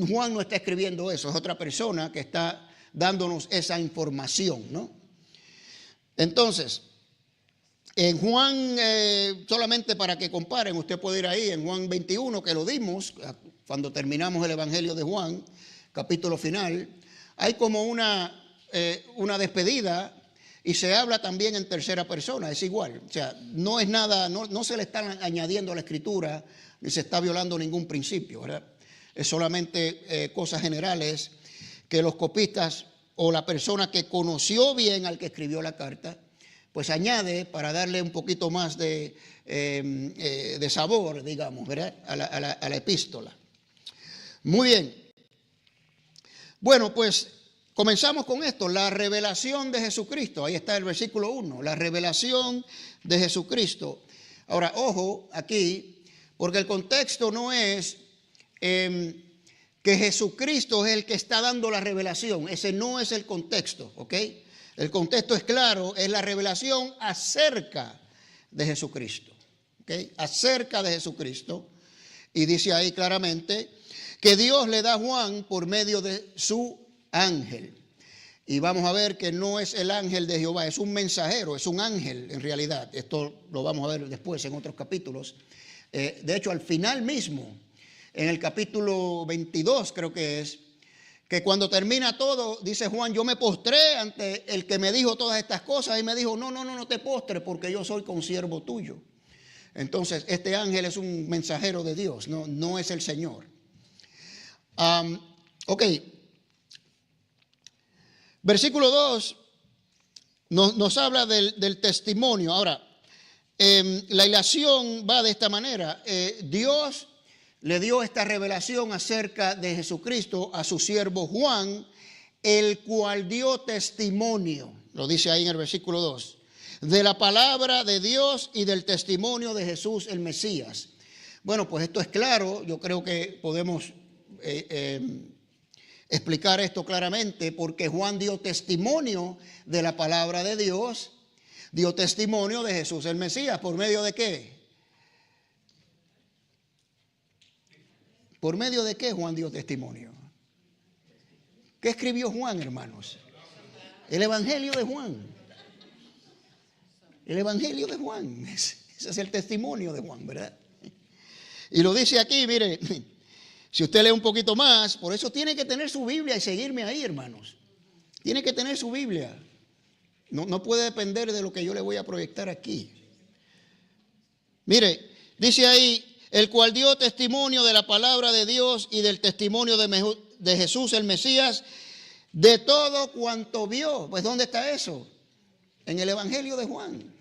Juan no está escribiendo eso, es otra persona que está dándonos esa información, ¿no? Entonces, en Juan, solamente para que comparen, usted puede ir ahí en Juan 21, que lo dimos cuando terminamos el Evangelio de Juan, capítulo final. Hay como una despedida y se habla también en tercera persona, es igual. O sea, no es nada, no se le está añadiendo a la escritura, ni se está violando ningún principio, ¿verdad? Es solamente cosas generales que los copistas o la persona que conoció bien al que escribió la carta, pues añade para darle un poquito más de sabor, digamos, ¿verdad? A la epístola. Muy bien. Bueno, pues comenzamos con esto, la revelación de Jesucristo. Ahí está el versículo 1, la revelación de Jesucristo. Ahora, ojo aquí, porque el contexto no es que Jesucristo es el que está dando la revelación. Ese no es el contexto, ¿ok? El contexto es claro, es la revelación acerca de Jesucristo, ¿ok? Acerca de Jesucristo. Y dice ahí claramente que Dios le da a Juan por medio de su ángel. Y vamos a ver que no es el ángel de Jehová, es un mensajero, es un ángel en realidad. Esto lo vamos a ver después en otros capítulos. De hecho, al final mismo, en el capítulo 22 creo que es, que cuando termina todo, dice Juan, yo me postré ante el que me dijo todas estas cosas y me dijo, no te postres porque yo soy consiervo tuyo. Entonces, este ángel es un mensajero de Dios, no es el Señor. Ok. Versículo 2 nos habla del testimonio. Ahora, la ilación va de esta manera. Dios le dio esta revelación acerca de Jesucristo a su siervo Juan, el cual dio testimonio, lo dice ahí en el versículo 2, de la palabra de Dios y del testimonio de Jesús el Mesías. Bueno, pues esto es claro, yo creo que podemos explicar esto claramente, porque Juan dio testimonio de la palabra de Dios, dio testimonio de Jesús el Mesías. ¿Por medio de qué? ¿Por medio de qué Juan dio testimonio? ¿Qué escribió Juan, hermanos? El Evangelio de Juan. El Evangelio de Juan. Ese es el testimonio de Juan, ¿verdad? Y lo dice aquí, mire, si usted lee un poquito más, por eso tiene que tener su Biblia y seguirme ahí, hermanos. Tiene que tener su Biblia. No puede depender de lo que yo le voy a proyectar aquí. Mire, dice ahí, el cual dio testimonio de la palabra de Dios y del testimonio de Jesús el Mesías, de todo cuanto vio. Pues ¿dónde está eso? En el Evangelio de Juan.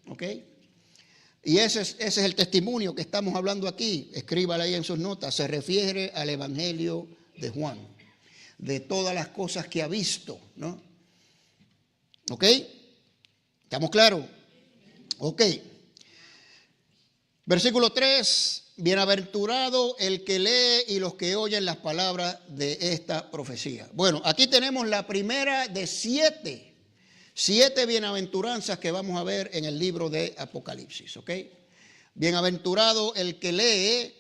¿Ok? Y ese es el testimonio que estamos hablando aquí. Escríbala ahí en sus notas. Se refiere al Evangelio de Juan. De todas las cosas que ha visto, ¿no? ¿Ok? ¿Estamos claros? Ok. Versículo 3. Bienaventurado el que lee y los que oyen las palabras de esta profecía. Bueno, aquí tenemos la primera de 7 bienaventuranzas que vamos a ver en el libro de Apocalipsis, ¿ok? Bienaventurado el que lee,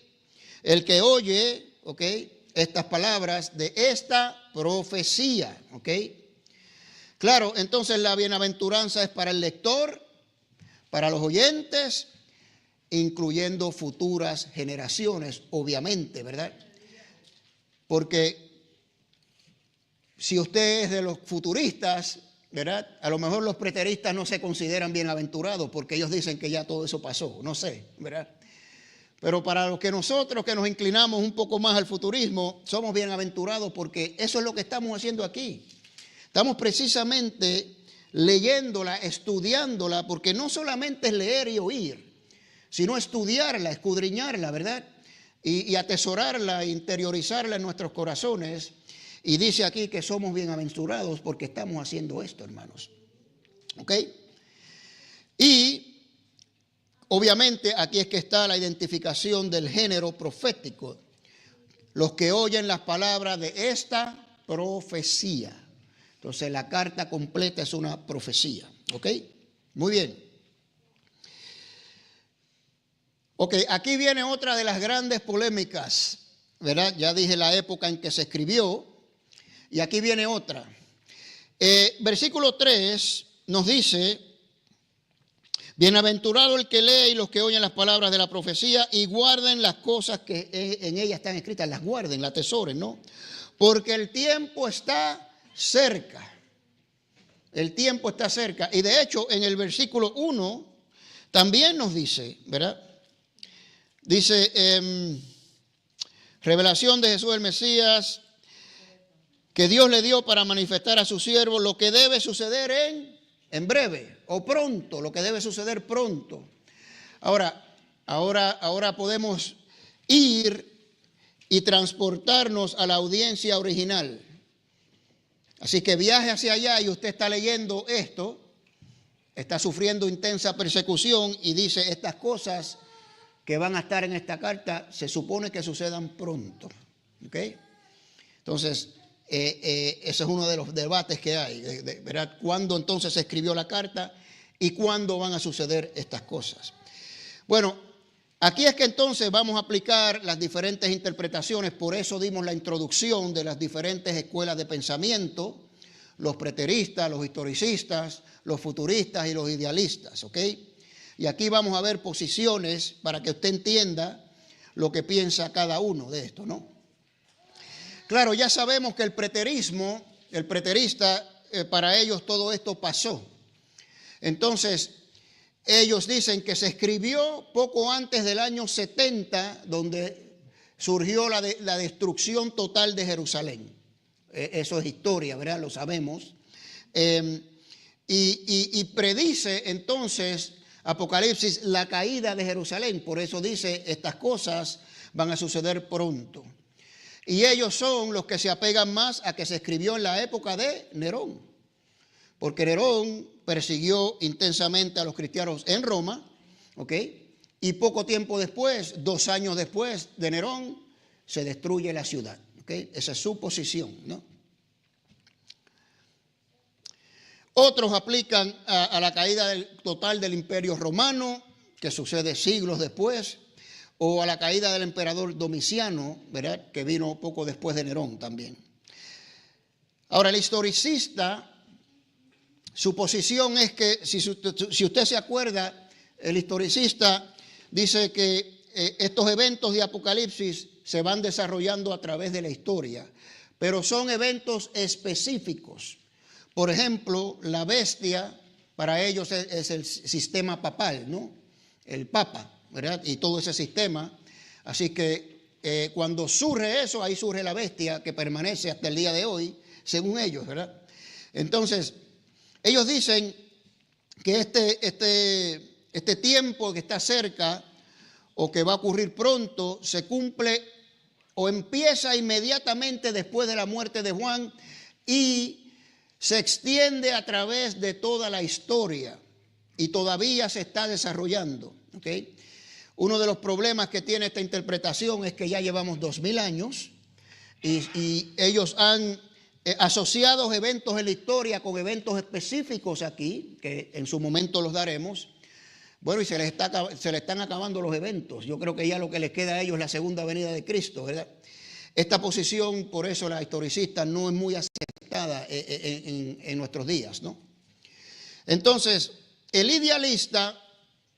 el que oye, ¿ok? Estas palabras de esta profecía, ¿ok? Claro, entonces la bienaventuranza es para el lector, para los oyentes, incluyendo futuras generaciones, obviamente, ¿verdad? Porque si usted es de los futuristas, ¿verdad? A lo mejor los preteristas no se consideran bienaventurados porque ellos dicen que ya todo eso pasó, no sé, ¿verdad? Pero para los que nosotros que nos inclinamos un poco más al futurismo, somos bienaventurados porque eso es lo que estamos haciendo aquí. Estamos precisamente leyéndola, estudiándola, porque no solamente es leer y oír, sino estudiarla, escudriñarla, ¿verdad? Y atesorarla, interiorizarla en nuestros corazones Y dice aquí que somos bienaventurados porque estamos haciendo esto, hermanos. ¿Ok? Y obviamente aquí es que está la identificación del género profético. Los que oyen las palabras de esta profecía. Entonces la carta completa es una profecía. ¿Ok? Muy bien. Ok, aquí viene otra de las grandes polémicas, ¿verdad? Ya dije la época en que se escribió. Y aquí viene otra. Versículo 3 nos dice: bienaventurado el que lee y los que oyen las palabras de la profecía y guarden las cosas que en ella están escritas. Las guarden, las atesoren, ¿no? Porque el tiempo está cerca. El tiempo está cerca. Y de hecho, en el versículo 1 también nos dice, ¿verdad? Dice, revelación de Jesús el Mesías, que Dios le dio para manifestar a su siervo lo que debe suceder en breve o pronto, lo que debe suceder pronto. Ahora podemos ir y transportarnos a la audiencia original. Así que viaje hacia allá y usted está leyendo esto, está sufriendo intensa persecución y dice estas cosas que van a estar en esta carta, se supone que sucedan pronto. ¿Ok? Entonces, ese es uno de los debates que hay, ¿verdad? ¿Cuándo entonces se escribió la carta y cuándo van a suceder estas cosas? Bueno, aquí es que entonces vamos a aplicar las diferentes interpretaciones, por eso dimos la introducción de las diferentes escuelas de pensamiento, los preteristas, los historicistas, los futuristas y los idealistas, ¿ok? Y aquí vamos a ver posiciones para que usted entienda lo que piensa cada uno de esto, ¿no? Claro, ya sabemos que el preterista, para ellos todo esto pasó. Entonces, ellos dicen que se escribió poco antes del año 70, donde surgió la destrucción total de Jerusalén. Eso es historia, ¿verdad? Lo sabemos. Y predice entonces Apocalipsis la caída de Jerusalén. Por eso dice, estas cosas van a suceder pronto. Y ellos son los que se apegan más a que se escribió en la época de Nerón. Porque Nerón persiguió intensamente a los cristianos en Roma, ¿ok? Y poco tiempo después, 2 años después de Nerón, se destruye la ciudad, ¿ok? Esa es su posición, ¿no? Otros aplican a la caída total del Imperio Romano, que sucede siglos después, o a la caída del emperador Domiciano, ¿verdad? Que vino poco después de Nerón también. Ahora, el historicista, su posición es que, si usted se acuerda, el historicista dice que estos eventos de Apocalipsis se van desarrollando a través de la historia, pero son eventos específicos. Por ejemplo, la bestia para ellos es el sistema papal, ¿no? El papa, ¿verdad? Y todo ese sistema. Así que cuando surge eso, ahí surge la bestia que permanece hasta el día de hoy, según ellos, ¿verdad? Entonces, ellos dicen que este tiempo que está cerca o que va a ocurrir pronto se cumple o empieza inmediatamente después de la muerte de Juan y se extiende a través de toda la historia y todavía se está desarrollando, ¿ok? Uno de los problemas que tiene esta interpretación es que ya llevamos 2000 años y ellos han asociado eventos en la historia con eventos específicos aquí, que en su momento los daremos. Bueno, y se le están acabando los eventos. Yo creo que ya lo que les queda a ellos es la segunda venida de Cristo, ¿verdad? Esta posición, por eso la historicista no es muy aceptada en nuestros días, ¿no? Entonces, el idealista,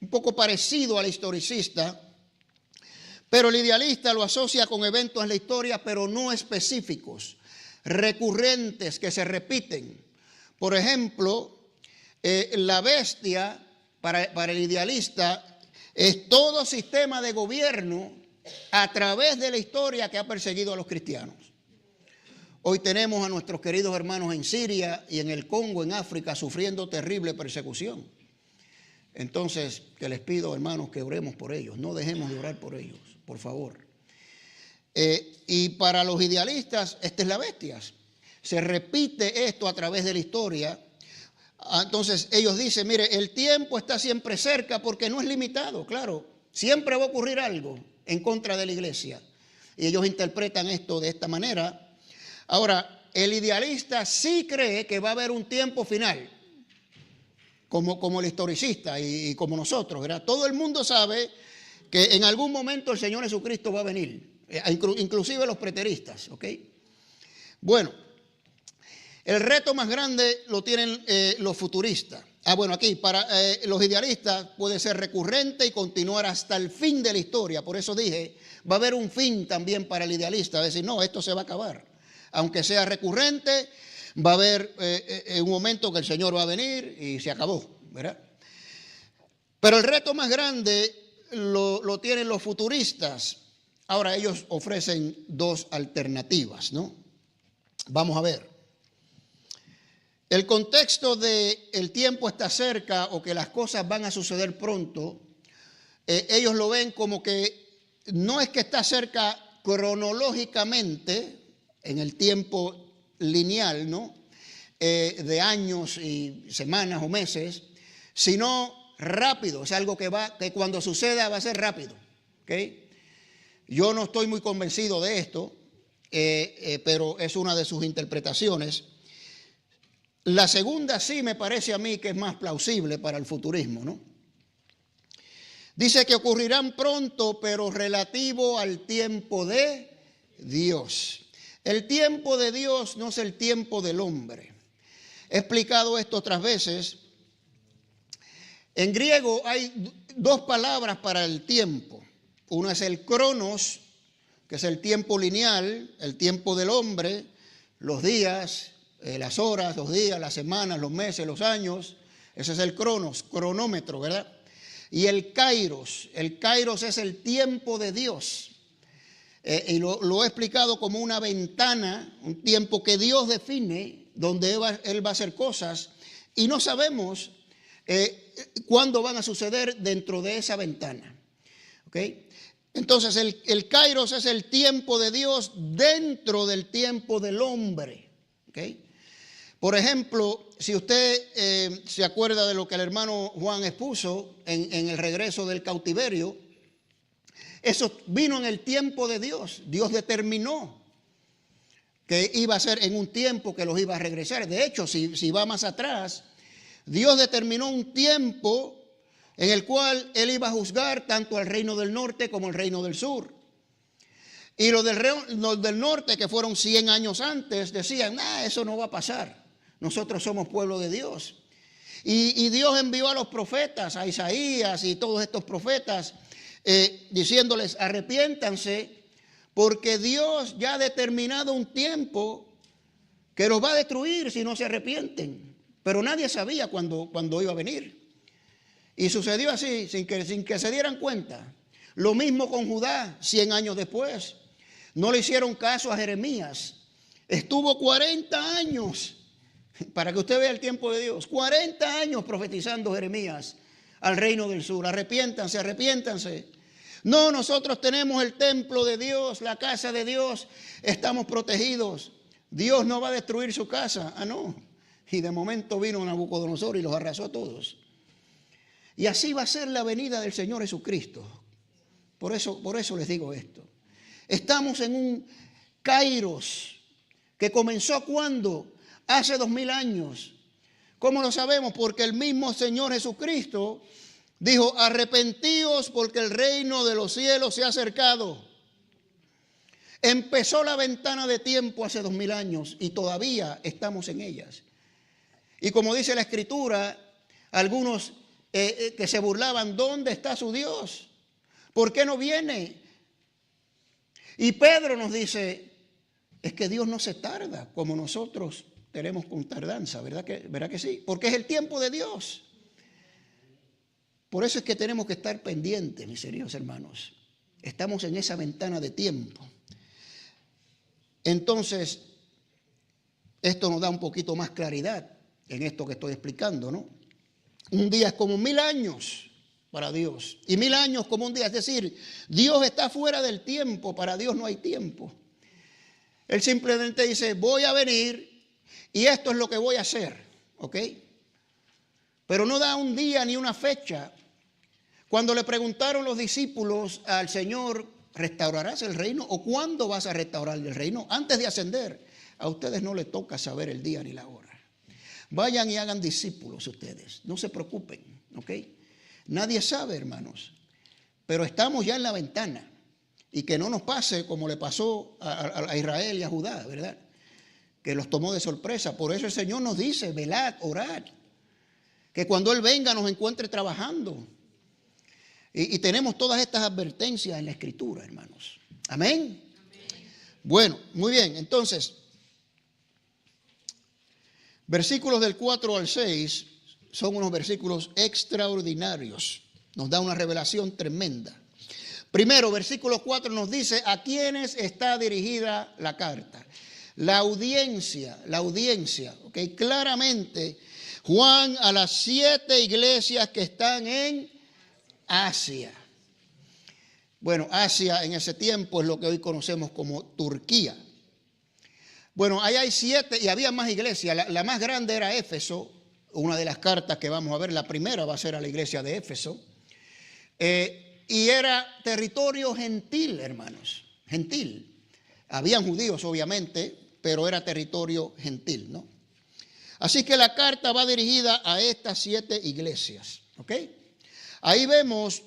un poco parecido al historicista, pero el idealista lo asocia con eventos en la historia, pero no específicos, recurrentes que se repiten. Por ejemplo, la bestia para el idealista es todo sistema de gobierno a través de la historia que ha perseguido a los cristianos. Hoy tenemos a nuestros queridos hermanos en Siria y en el Congo, en África, sufriendo terrible persecución. Entonces, que les pido, hermanos, que oremos por ellos. No dejemos de orar por ellos, por favor. Y para los idealistas, esta es la bestia. Se repite esto a través de la historia. Entonces ellos dicen, mire, el tiempo está siempre cerca porque no es limitado, claro. Siempre va a ocurrir algo en contra de la iglesia. Y ellos interpretan esto de esta manera. Ahora, el idealista sí cree que va a haber un tiempo final, como el historicista y como nosotros, ¿verdad? Todo el mundo sabe que en algún momento el Señor Jesucristo va a venir, inclusive los preteristas, ¿ok? Bueno, el reto más grande lo tienen los futuristas. Bueno, aquí para los idealistas puede ser recurrente y continuar hasta el fin de la historia. Por eso dije, va a haber un fin también para el idealista. Es decir, no, esto se va a acabar. Aunque sea recurrente, va a haber un momento que el Señor va a venir y se acabó, ¿verdad? Pero el reto más grande lo tienen los futuristas. Ahora ellos ofrecen dos alternativas, ¿no? Vamos a ver. El contexto de el tiempo está cerca o que las cosas van a suceder pronto, ellos lo ven como que no es que está cerca cronológicamente en el tiempo lineal, ¿no? De años y semanas o meses, sino rápido. Es algo que cuando suceda va a ser rápido, ¿ok? Yo no estoy muy convencido de esto, pero es una de sus interpretaciones. La segunda sí me parece a mí que es más plausible para el futurismo, ¿no? Dice que ocurrirán pronto, pero relativo al tiempo de Dios. El tiempo de Dios no es el tiempo del hombre. He explicado esto otras veces. En griego hay dos palabras para el tiempo. Una es el cronos, que es el tiempo lineal, el tiempo del hombre, los días, las horas, los días, las semanas, los meses, los años. Ese es el cronos, cronómetro, ¿verdad? Y el kairos es el tiempo de Dios. Y lo he explicado como una ventana, un tiempo que Dios define, donde Él va a hacer cosas. Y no sabemos cuándo van a suceder dentro de esa ventana. ¿Ok? Entonces el kairos es el tiempo de Dios dentro del tiempo del hombre. ¿Ok? Por ejemplo, si usted se acuerda de lo que el hermano Juan expuso en el regreso del cautiverio, eso vino en el tiempo de Dios. Dios determinó que iba a ser en un tiempo que los iba a regresar. De hecho, si va más atrás, Dios determinó un tiempo en el cual Él iba a juzgar tanto al reino del norte como al reino del sur. Y los del norte, que fueron 100 años antes, decían, eso no va a pasar. Nosotros somos pueblo de Dios. Y Dios envió a los profetas, a Isaías y todos estos profetas, diciéndoles, arrepiéntanse, porque Dios ya ha determinado un tiempo que los va a destruir si no se arrepienten. Pero nadie sabía cuándo iba a venir. Y sucedió así, sin que se dieran cuenta. Lo mismo con Judá, 100 años después. No le hicieron caso a Jeremías. Estuvo 40 años, para que usted vea el tiempo de Dios, 40 años profetizando Jeremías al reino del sur. Arrepiéntanse, arrepiéntanse. No, nosotros tenemos el templo de Dios, la casa de Dios, estamos protegidos. Dios no va a destruir su casa. No. Y de momento vino Nabucodonosor y los arrasó a todos. Y así va a ser la venida del Señor Jesucristo. Por eso les digo esto. Estamos en un kairos que comenzó ¿cuándo? Hace 2000 años. ¿Cómo lo sabemos? Porque el mismo Señor Jesucristo dijo, arrepentíos porque el reino de los cielos se ha acercado. Empezó la ventana de tiempo hace 2000 años y todavía estamos en ellas. Y como dice la Escritura, algunos que se burlaban, ¿dónde está su Dios? ¿Por qué no viene? Y Pedro nos dice, es que Dios no se tarda como nosotros tenemos con tardanza, ¿verdad que sí? Porque es el tiempo de Dios. Por eso es que tenemos que estar pendientes, mis queridos hermanos. Estamos en esa ventana de tiempo. Entonces, esto nos da un poquito más claridad en esto que estoy explicando, ¿no? Un día es como 1000 años para Dios y 1000 años como un día. Es decir, Dios está fuera del tiempo, para Dios no hay tiempo. Él simplemente dice, voy a venir y esto es lo que voy a hacer, ¿ok? Pero no da un día ni una fecha. Cuando le preguntaron los discípulos al Señor, ¿restaurarás el reino? ¿O cuándo vas a restaurar el reino? Antes de ascender, a ustedes no les toca saber el día ni la hora. Vayan y hagan discípulos ustedes, no se preocupen, ¿ok? Nadie sabe, hermanos, pero estamos ya en la ventana y que no nos pase como le pasó a Israel y a Judá, ¿verdad? Que los tomó de sorpresa. Por eso el Señor nos dice, velad, orad, que cuando Él venga nos encuentre trabajando. Y tenemos todas estas advertencias en la Escritura, hermanos. Amén. Bueno, muy bien, entonces, versículos del 4 al 6 son unos versículos extraordinarios. Nos da una revelación tremenda. Primero, versículo 4 nos dice a quiénes está dirigida la carta. La audiencia, ¿ok? Claramente, Juan a las 7 iglesias que están en Asia. Bueno, Asia en ese tiempo es lo que hoy conocemos como Turquía. Bueno, ahí hay 7 y había más iglesias. La más grande era Éfeso, una de las cartas que vamos a ver. La primera va a ser a la iglesia de Éfeso. Y era territorio gentil, hermanos, gentil. Habían judíos, obviamente, pero era territorio gentil, ¿no? Así que la carta va dirigida a estas 7 iglesias, ¿ok? Ahí vemos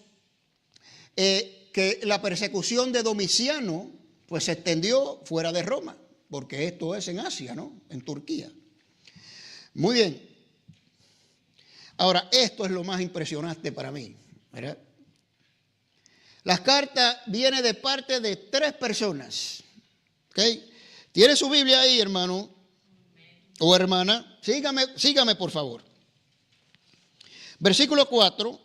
que la persecución de Domiciano, pues se extendió fuera de Roma, porque esto es en Asia, ¿no? En Turquía. Muy bien. Ahora, esto es lo más impresionante para mí, ¿verdad? Las cartas vienen de parte de 3 personas, ¿ok? ¿Tiene su Biblia ahí, hermano o hermana? Sígame por favor. Versículo 4.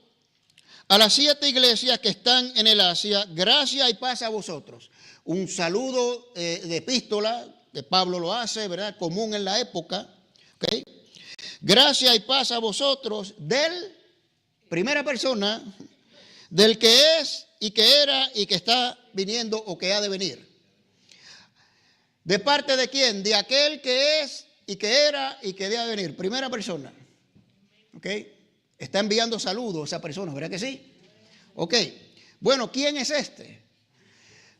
A las 7 iglesias que están en el Asia, gracia y paz a vosotros. Un saludo de epístola, que Pablo lo hace, ¿verdad? Común en la época, ¿ok? Gracia y paz a vosotros del, primera persona, del que es y que era y que está viniendo o que ha de venir. ¿De parte de quién? De aquel que es y que era y que debe venir. Primera persona. ¿Ok? Está enviando saludos a esa persona, ¿verdad que sí? Ok. Bueno, ¿quién es este?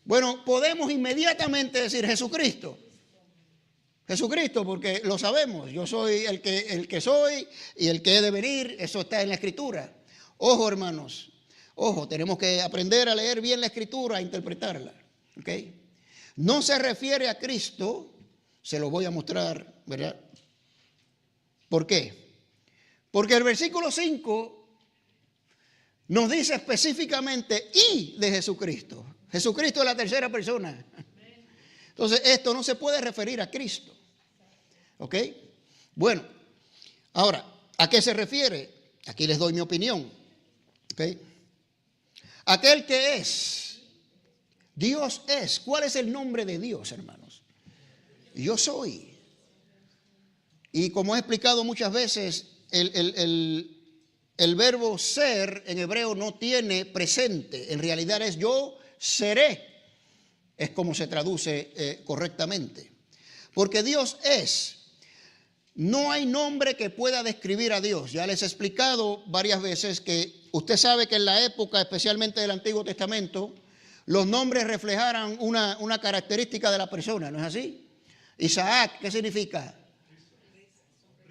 Bueno, podemos inmediatamente decir Jesucristo. Jesucristo, porque lo sabemos. Yo soy el que soy y el que he de venir. Eso está en la Escritura. Ojo, hermanos. Ojo, tenemos que aprender a leer bien la Escritura, a interpretarla. ¿Ok? No se refiere a Cristo. Se lo voy a mostrar, ¿verdad? ¿Por qué? Porque el versículo 5 nos dice específicamente y de Jesucristo. Jesucristo es la tercera persona. Entonces, esto no se puede referir a Cristo. ¿Ok? Bueno, ahora, ¿a qué se refiere? Aquí les doy mi opinión. ¿Ok? Aquel que es. Dios es. ¿Cuál es el nombre de Dios, hermanos? Yo soy. Y como he explicado muchas veces, el verbo ser en hebreo no tiene presente. En realidad es yo seré. Es como se traduce correctamente. Porque Dios es. No hay nombre que pueda describir a Dios. Ya les he explicado varias veces que usted sabe que en la época, especialmente del Antiguo Testamento, los nombres reflejaran una característica de la persona, ¿no es así? Isaac, ¿qué significa?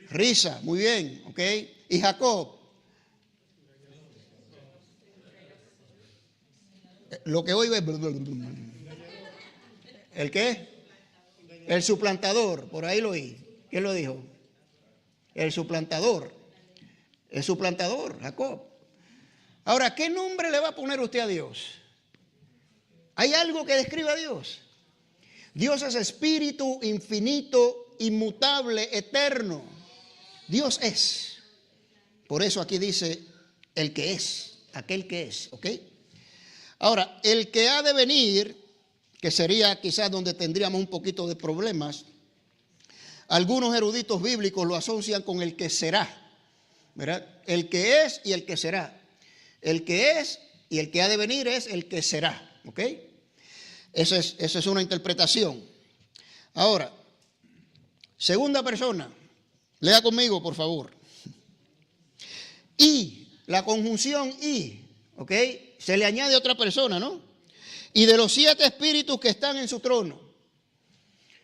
Risa, muy bien, ¿ok? Y Jacob. Lo que oigo es... ¿El qué? El suplantador, por ahí lo oí. ¿Quién lo dijo? El suplantador. El suplantador, Jacob. Ahora, ¿qué nombre le va a poner usted a Dios? ¿Hay algo que describa a Dios? Dios es espíritu infinito, inmutable, eterno. Dios es. Por eso aquí dice el que es, aquel que es, ¿ok? Ahora, el que ha de venir, que sería quizás donde tendríamos un poquito de problemas, algunos eruditos bíblicos lo asocian con el que será, ¿verdad? El que es y el que será. El que es y el que ha de venir es el que será. ¿Ok? Esa es una interpretación. Ahora, segunda persona. Lea conmigo, por favor. Y, la conjunción y, ¿ok? Se le añade otra persona, ¿no? Y de los 7 espíritus que están en su trono.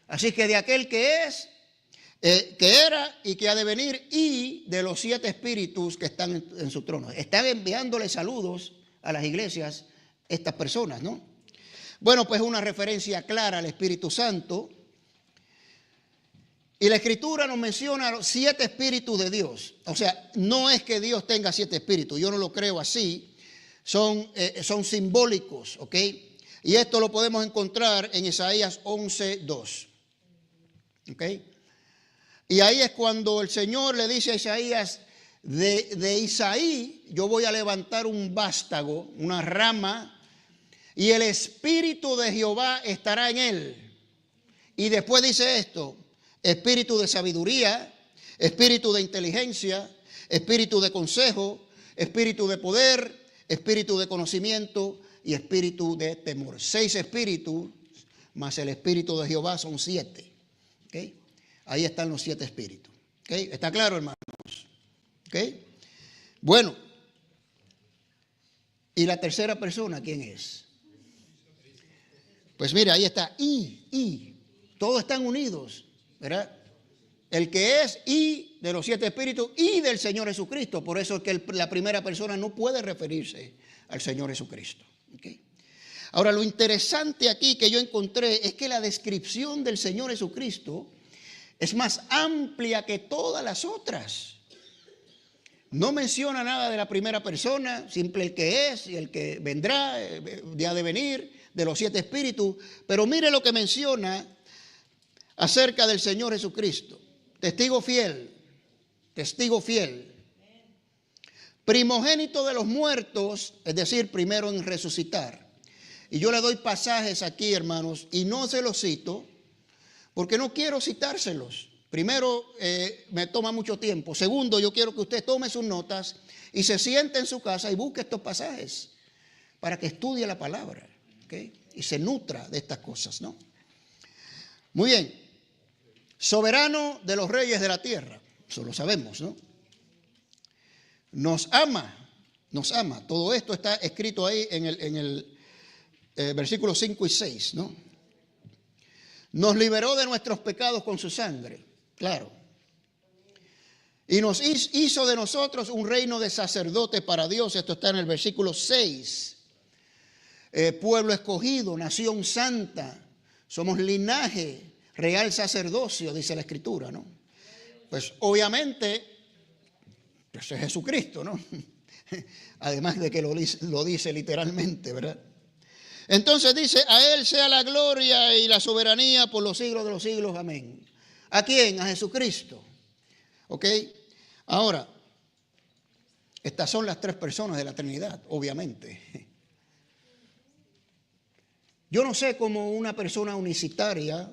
Así que de aquel que es, que era y que ha de venir, y de los 7 espíritus que están en su trono. Están enviándole saludos a las iglesias estas personas, ¿no? Bueno, pues una referencia clara al Espíritu Santo. Y la Escritura nos menciona los 7 espíritus de Dios. O sea, no es que Dios tenga 7 espíritus, yo no lo creo así. Son simbólicos, ¿ok? Y esto lo podemos encontrar en Isaías 11:2. ¿Ok? Y ahí es cuando el Señor le dice a Isaías, de Isaí yo voy a levantar un vástago, una rama, y el Espíritu de Jehová estará en él. Y después dice esto: espíritu de sabiduría, espíritu de inteligencia, espíritu de consejo, espíritu de poder, espíritu de conocimiento y espíritu de temor. 6 espíritus más el Espíritu de Jehová son 7. ¿Okay? Ahí están los 7 espíritus. ¿Okay? ¿Está claro, hermanos? ¿Okay? Bueno, ¿y la tercera persona quién es? Pues mira, ahí está y. Todos están unidos, ¿verdad? El que es y de los 7 espíritus y del Señor Jesucristo. Por eso es que la primera persona no puede referirse al Señor Jesucristo. ¿Okay? Ahora, lo interesante aquí que yo encontré es que la descripción del Señor Jesucristo es más amplia que todas las otras. No menciona nada de la primera persona, simple el que es y el que vendrá, ya de venir, de los 7 espíritus. Pero mire lo que menciona acerca del Señor Jesucristo. Testigo fiel, primogénito de los muertos, es decir, primero en resucitar. Y yo le doy pasajes aquí, hermanos, y no se los cito porque no quiero citárselos. Primero, me toma mucho tiempo. Segundo, yo quiero que usted tome sus notas y se siente en su casa y busque estos pasajes para que estudie la palabra, ¿okay? Y se nutra de estas cosas, ¿no? Muy bien. Soberano de los reyes de la tierra, eso lo sabemos, ¿no? Nos ama. Todo esto está escrito ahí en el versículos 5 y 6, ¿no? Nos liberó de nuestros pecados con su sangre, claro. Y nos hizo de nosotros un reino de sacerdotes para Dios. Esto está en el versículo 6. Pueblo escogido, nación santa, somos linaje, real sacerdocio, dice la Escritura, ¿no? Pues obviamente, pues es Jesucristo, ¿no? Además de que lo dice literalmente, ¿verdad? Entonces dice, a Él sea la gloria y la soberanía por los siglos de los siglos, amén. ¿A quién? A Jesucristo. ¿Ok? Ahora, estas son las 3 personas de la Trinidad, obviamente. Yo no sé cómo una persona unitaria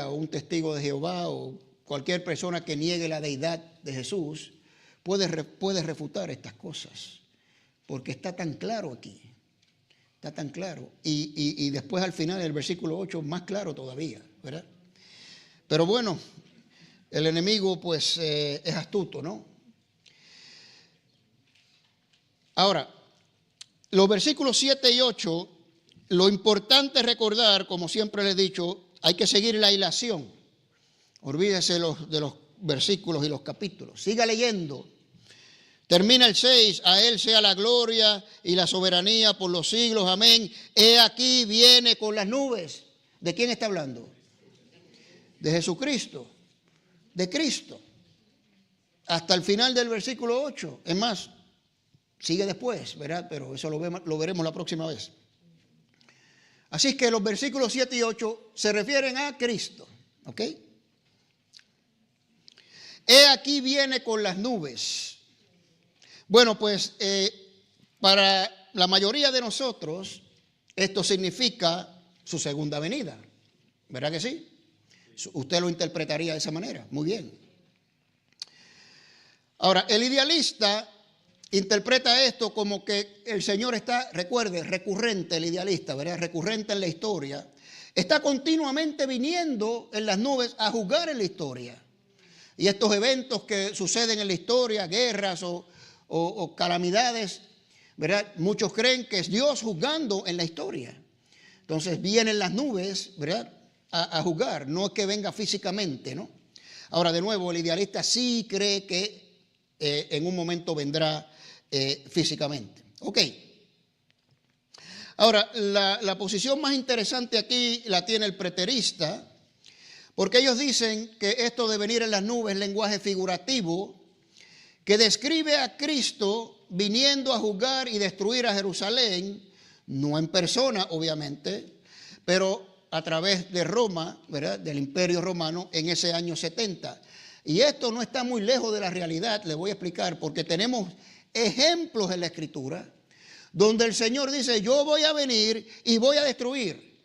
o un testigo de Jehová o cualquier persona que niegue la deidad de Jesús puede refutar estas cosas, porque está tan claro aquí, está tan claro. Y después al final del versículo 8 más claro todavía, ¿verdad? Pero bueno, el enemigo pues es astuto, ¿no? Ahora, los versículos 7 y 8, lo importante es recordar, como siempre les he dicho, hay que seguir la hilación. Olvídese de los versículos y los capítulos. Siga leyendo. Termina el 6. A Él sea la gloria y la soberanía por los siglos. Amén. He aquí viene con las nubes. ¿De quién está hablando? De Jesucristo. De Cristo. Hasta el final del versículo 8. Es más, sigue después, ¿verdad? Pero eso lo veremos la próxima vez. Así es que los versículos 7 y 8 se refieren a Cristo, ¿ok? He aquí viene con las nubes. Bueno, pues para la mayoría de nosotros esto significa su segunda venida, ¿verdad que sí? Usted lo interpretaría de esa manera, muy bien. Ahora, el idealista interpreta esto como que el Señor está, recuerde, recurrente, el idealista, ¿verdad? Recurrente en la historia. Está continuamente viniendo en las nubes a juzgar en la historia. Y estos eventos que suceden en la historia, guerras o calamidades, ¿verdad? Muchos creen que es Dios juzgando en la historia. Entonces vienen las nubes, ¿verdad? A juzgar, no es que venga físicamente, ¿no? Ahora, de nuevo, el idealista sí cree que en un momento vendrá físicamente. Ok. Ahora, la posición más interesante aquí la tiene el preterista, porque ellos dicen que esto de venir en las nubes es lenguaje figurativo que describe a Cristo viniendo a juzgar y destruir a Jerusalén, no en persona, obviamente, pero a través de Roma, ¿verdad? Del Imperio Romano en ese año 70. Y esto no está muy lejos de la realidad, les voy a explicar, porque tenemos ejemplos en la Escritura donde el Señor dice, yo voy a venir y voy a destruir.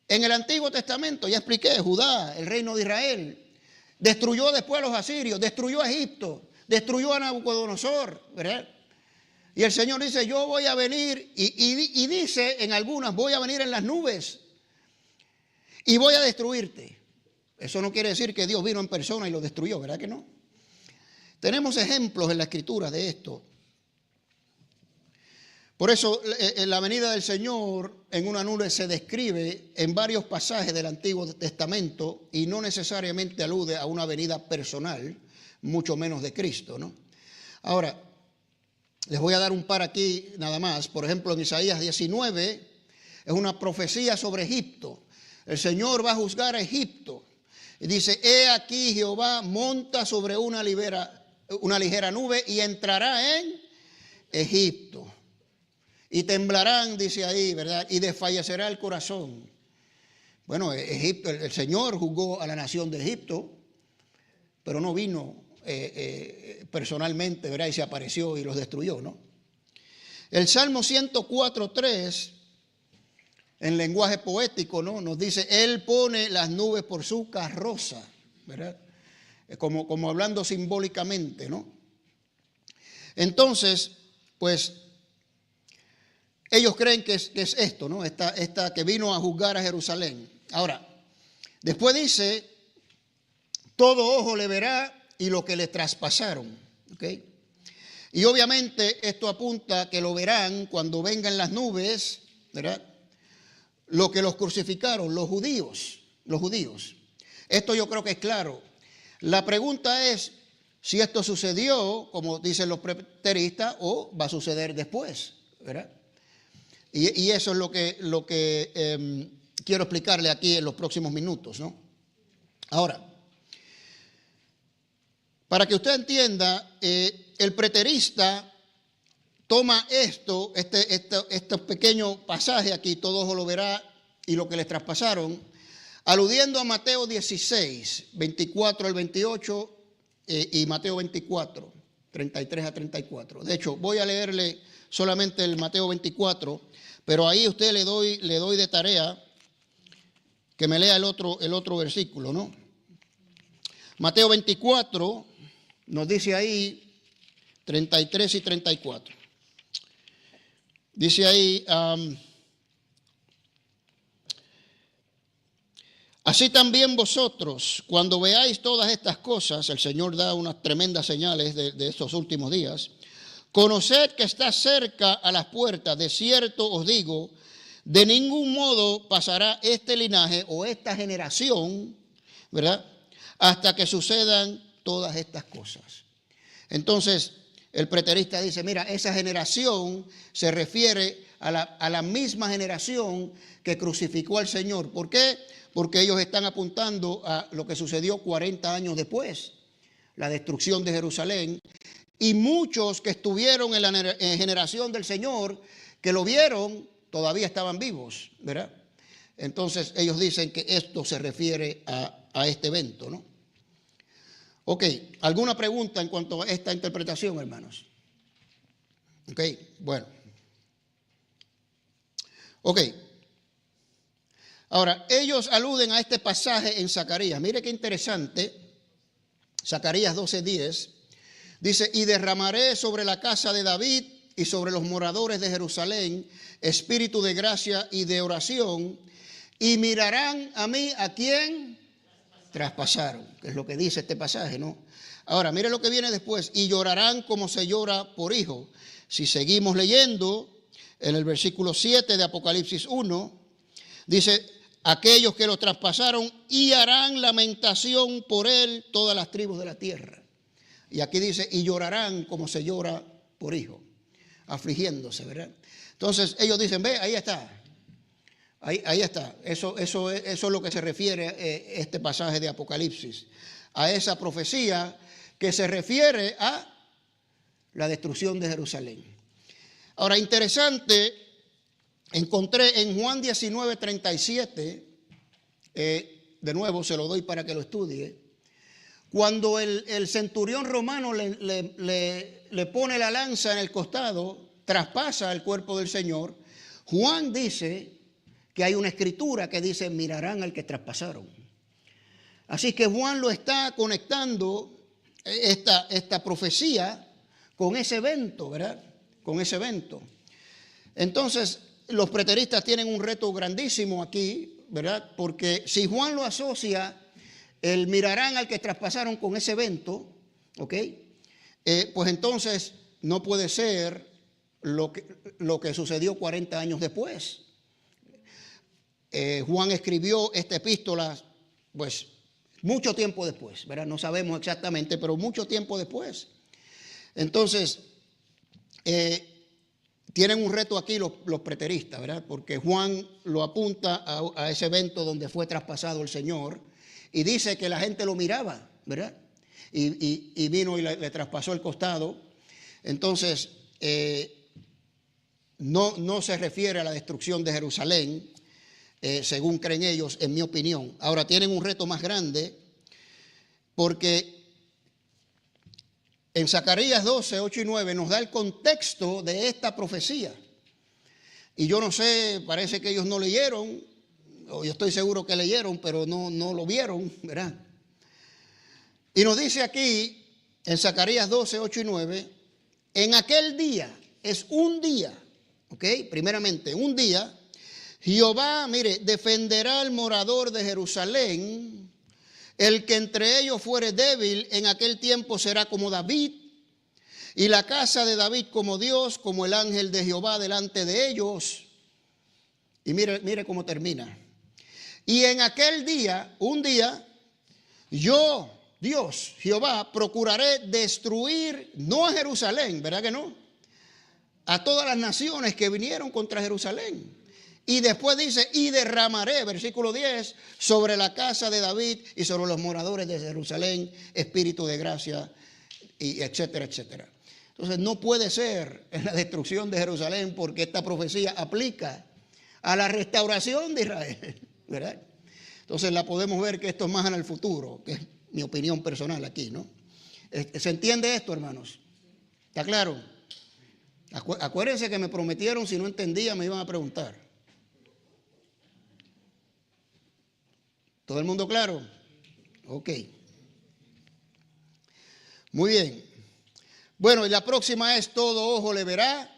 En el Antiguo Testamento, ya expliqué, Judá, el reino de Israel, destruyó después a los asirios, destruyó a Egipto, destruyó a Nabucodonosor, ¿verdad? Y el Señor dice, yo voy a venir, y dice en algunas, voy a venir en las nubes y voy a destruirte. Eso no quiere decir que Dios vino en persona y lo destruyó, ¿verdad que no? Tenemos ejemplos en la Escritura de esto. Por eso la venida del Señor en una nube se describe en varios pasajes del Antiguo Testamento y no necesariamente alude a una venida personal, mucho menos de Cristo, ¿no? Ahora, les voy a dar un par aquí nada más. Por ejemplo, en Isaías 19 es una profecía sobre Egipto. El Señor va a juzgar a Egipto. Y dice, he aquí Jehová monta sobre una ligera nube y entrará en Egipto. Y temblarán, dice ahí, ¿verdad? Y desfallecerá el corazón. Bueno, Egipto, el Señor juzgó a la nación de Egipto, pero no vino personalmente, ¿verdad? Y se apareció y los destruyó, ¿no? El Salmo 104:3, en lenguaje poético, ¿no? Nos dice, Él pone las nubes por su carroza, ¿verdad? Como hablando simbólicamente, ¿no? Entonces, pues, ellos creen que es esto, ¿no? Esta que vino a juzgar a Jerusalén. Ahora, después dice, todo ojo le verá y lo que le traspasaron, ¿ok? Y obviamente esto apunta a que lo verán cuando vengan las nubes, ¿verdad? Lo que los crucificaron, los judíos. Esto yo creo que es claro. La pregunta es si esto sucedió, como dicen los preteristas, o va a suceder después, ¿verdad? Y eso es lo que quiero explicarle aquí en los próximos minutos, ¿no? Ahora, para que usted entienda, el preterista toma este pequeño pasaje aquí, todo ojo lo verá y lo que les traspasaron, aludiendo a Mateo 16, 24 al 28 y Mateo 24, 33 a 34. De hecho, voy a leerle solamente el Mateo 24, pero ahí usted le doy de tarea que me lea el otro versículo, ¿no? Mateo 24 nos dice ahí 33 y 34. Dice ahí, así también vosotros, cuando veáis todas estas cosas, el Señor da unas tremendas señales de estos últimos días, conoced que está cerca a las puertas, de cierto os digo, de ningún modo pasará este linaje o esta generación, ¿verdad? Hasta que sucedan todas estas cosas. Entonces, el preterista dice, mira, esa generación se refiere a la misma generación que crucificó al Señor. ¿Por qué? Porque ellos están apuntando a lo que sucedió 40 años después, la destrucción de Jerusalén. Y muchos que estuvieron en la generación del Señor, que lo vieron, todavía estaban vivos, ¿verdad? Entonces ellos dicen que esto se refiere a este evento, ¿no? Ok, ¿alguna pregunta en cuanto a esta interpretación, hermanos? Ok, bueno. Ok. Ahora, ellos aluden a este pasaje en Zacarías. Mire qué interesante. Zacarías 12:10. Dice, y derramaré sobre la casa de David y sobre los moradores de Jerusalén espíritu de gracia y de oración, y mirarán a mí, ¿a quién? Traspasaron, que es lo que dice este pasaje, ¿no? Ahora, mire lo que viene después, y llorarán como se llora por hijo. Si seguimos leyendo, en el versículo 7 de Apocalipsis 1, dice, aquellos que lo traspasaron y harán lamentación por él todas las tribus de la tierra. Y aquí dice, y llorarán como se llora por hijo, afligiéndose, ¿verdad? Entonces ellos dicen, ve, ahí está. Ahí está. Eso es lo que se refiere este pasaje de Apocalipsis, a esa profecía que se refiere a la destrucción de Jerusalén. Ahora, interesante, encontré en Juan 19:37, de nuevo se lo doy para que lo estudie, cuando el centurión romano le pone la lanza en el costado, traspasa el cuerpo del Señor. Juan dice que hay una escritura que dice, mirarán al que traspasaron. Así que Juan lo está conectando, esta profecía, con ese evento, ¿verdad? Con ese evento. Entonces, los preteristas tienen un reto grandísimo aquí, ¿verdad? Porque si Juan lo asocia, el mirarán al que traspasaron con ese evento, ¿ok? Pues entonces no puede ser lo que sucedió 40 años después. Juan escribió esta epístola, pues, mucho tiempo después, ¿verdad? No sabemos exactamente, pero mucho tiempo después. Entonces, tienen un reto aquí los preteristas, ¿verdad? Porque Juan lo apunta a ese evento donde fue traspasado el Señor y dice que la gente lo miraba, ¿verdad? Y vino y le traspasó el costado. Entonces, no se refiere a la destrucción de Jerusalén, según creen ellos, en mi opinión. Ahora tienen un reto más grande, porque en Zacarías 12, 8 y 9 nos da el contexto de esta profecía. Y yo no sé, parece que ellos no leyeron, o yo estoy seguro que leyeron, pero no lo vieron, ¿verdad? Y nos dice aquí, en Zacarías 12, 8 y 9, en aquel día, es un día, ¿ok? Primeramente, un día, Jehová, mire, defenderá al morador de Jerusalén. El que entre ellos fuere débil en aquel tiempo será como David, y la casa de David como Dios, como el ángel de Jehová delante de ellos. Y mire cómo termina. Y en aquel día, un día, yo, Dios, Jehová, procuraré destruir, no a Jerusalén, ¿verdad que no? A todas las naciones que vinieron contra Jerusalén. Y después dice, y derramaré, versículo 10, sobre la casa de David y sobre los moradores de Jerusalén, espíritu de gracia, y etcétera, etcétera. Entonces no puede ser en la destrucción de Jerusalén, porque esta profecía aplica a la restauración de Israel, ¿verdad? Entonces la podemos ver que esto es más en el futuro, que es mi opinión personal aquí, ¿no? ¿Se entiende esto, hermanos? ¿Está claro? Acuérdense que me prometieron, si no entendía me iban a preguntar. ¿Todo el mundo claro? Ok. Muy bien. Bueno, y la próxima es todo ojo le verá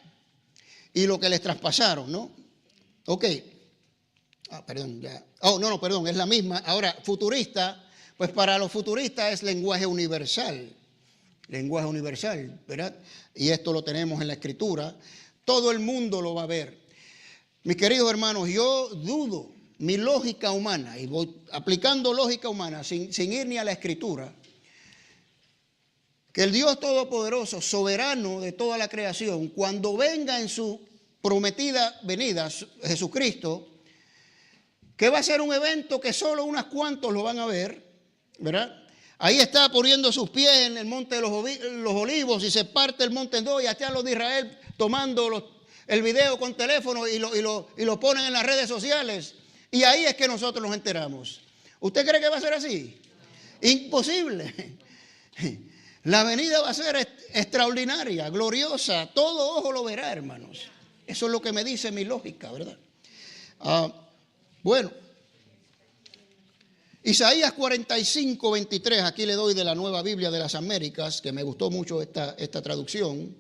y lo que les traspasaron, ¿no? Ok. Perdón, ya. Oh, no, perdón, es la misma. Ahora, futurista, pues para los futuristas es lenguaje universal. Lenguaje universal, ¿verdad? Y esto lo tenemos en la Escritura. Todo el mundo lo va a ver. Mis queridos hermanos, yo dudo. Mi lógica humana, y voy aplicando lógica humana sin ir ni a la Escritura, que el Dios Todopoderoso, soberano de toda la creación, cuando venga en su prometida venida, Jesucristo, que va a ser un evento que solo unos cuantos lo van a ver, ¿verdad? Ahí está poniendo sus pies en el monte de los olivos y se parte el monte en dos y hasta los de Israel tomando el video con teléfono y lo ponen en las redes sociales. Y ahí es que nosotros nos enteramos. ¿Usted cree que va a ser así? Imposible. La venida va a ser extraordinaria, gloriosa. Todo ojo lo verá, hermanos. Eso es lo que me dice mi lógica, ¿verdad? Bueno. Isaías 45, 23, aquí le doy de la Nueva Biblia de las Américas, que me gustó mucho esta traducción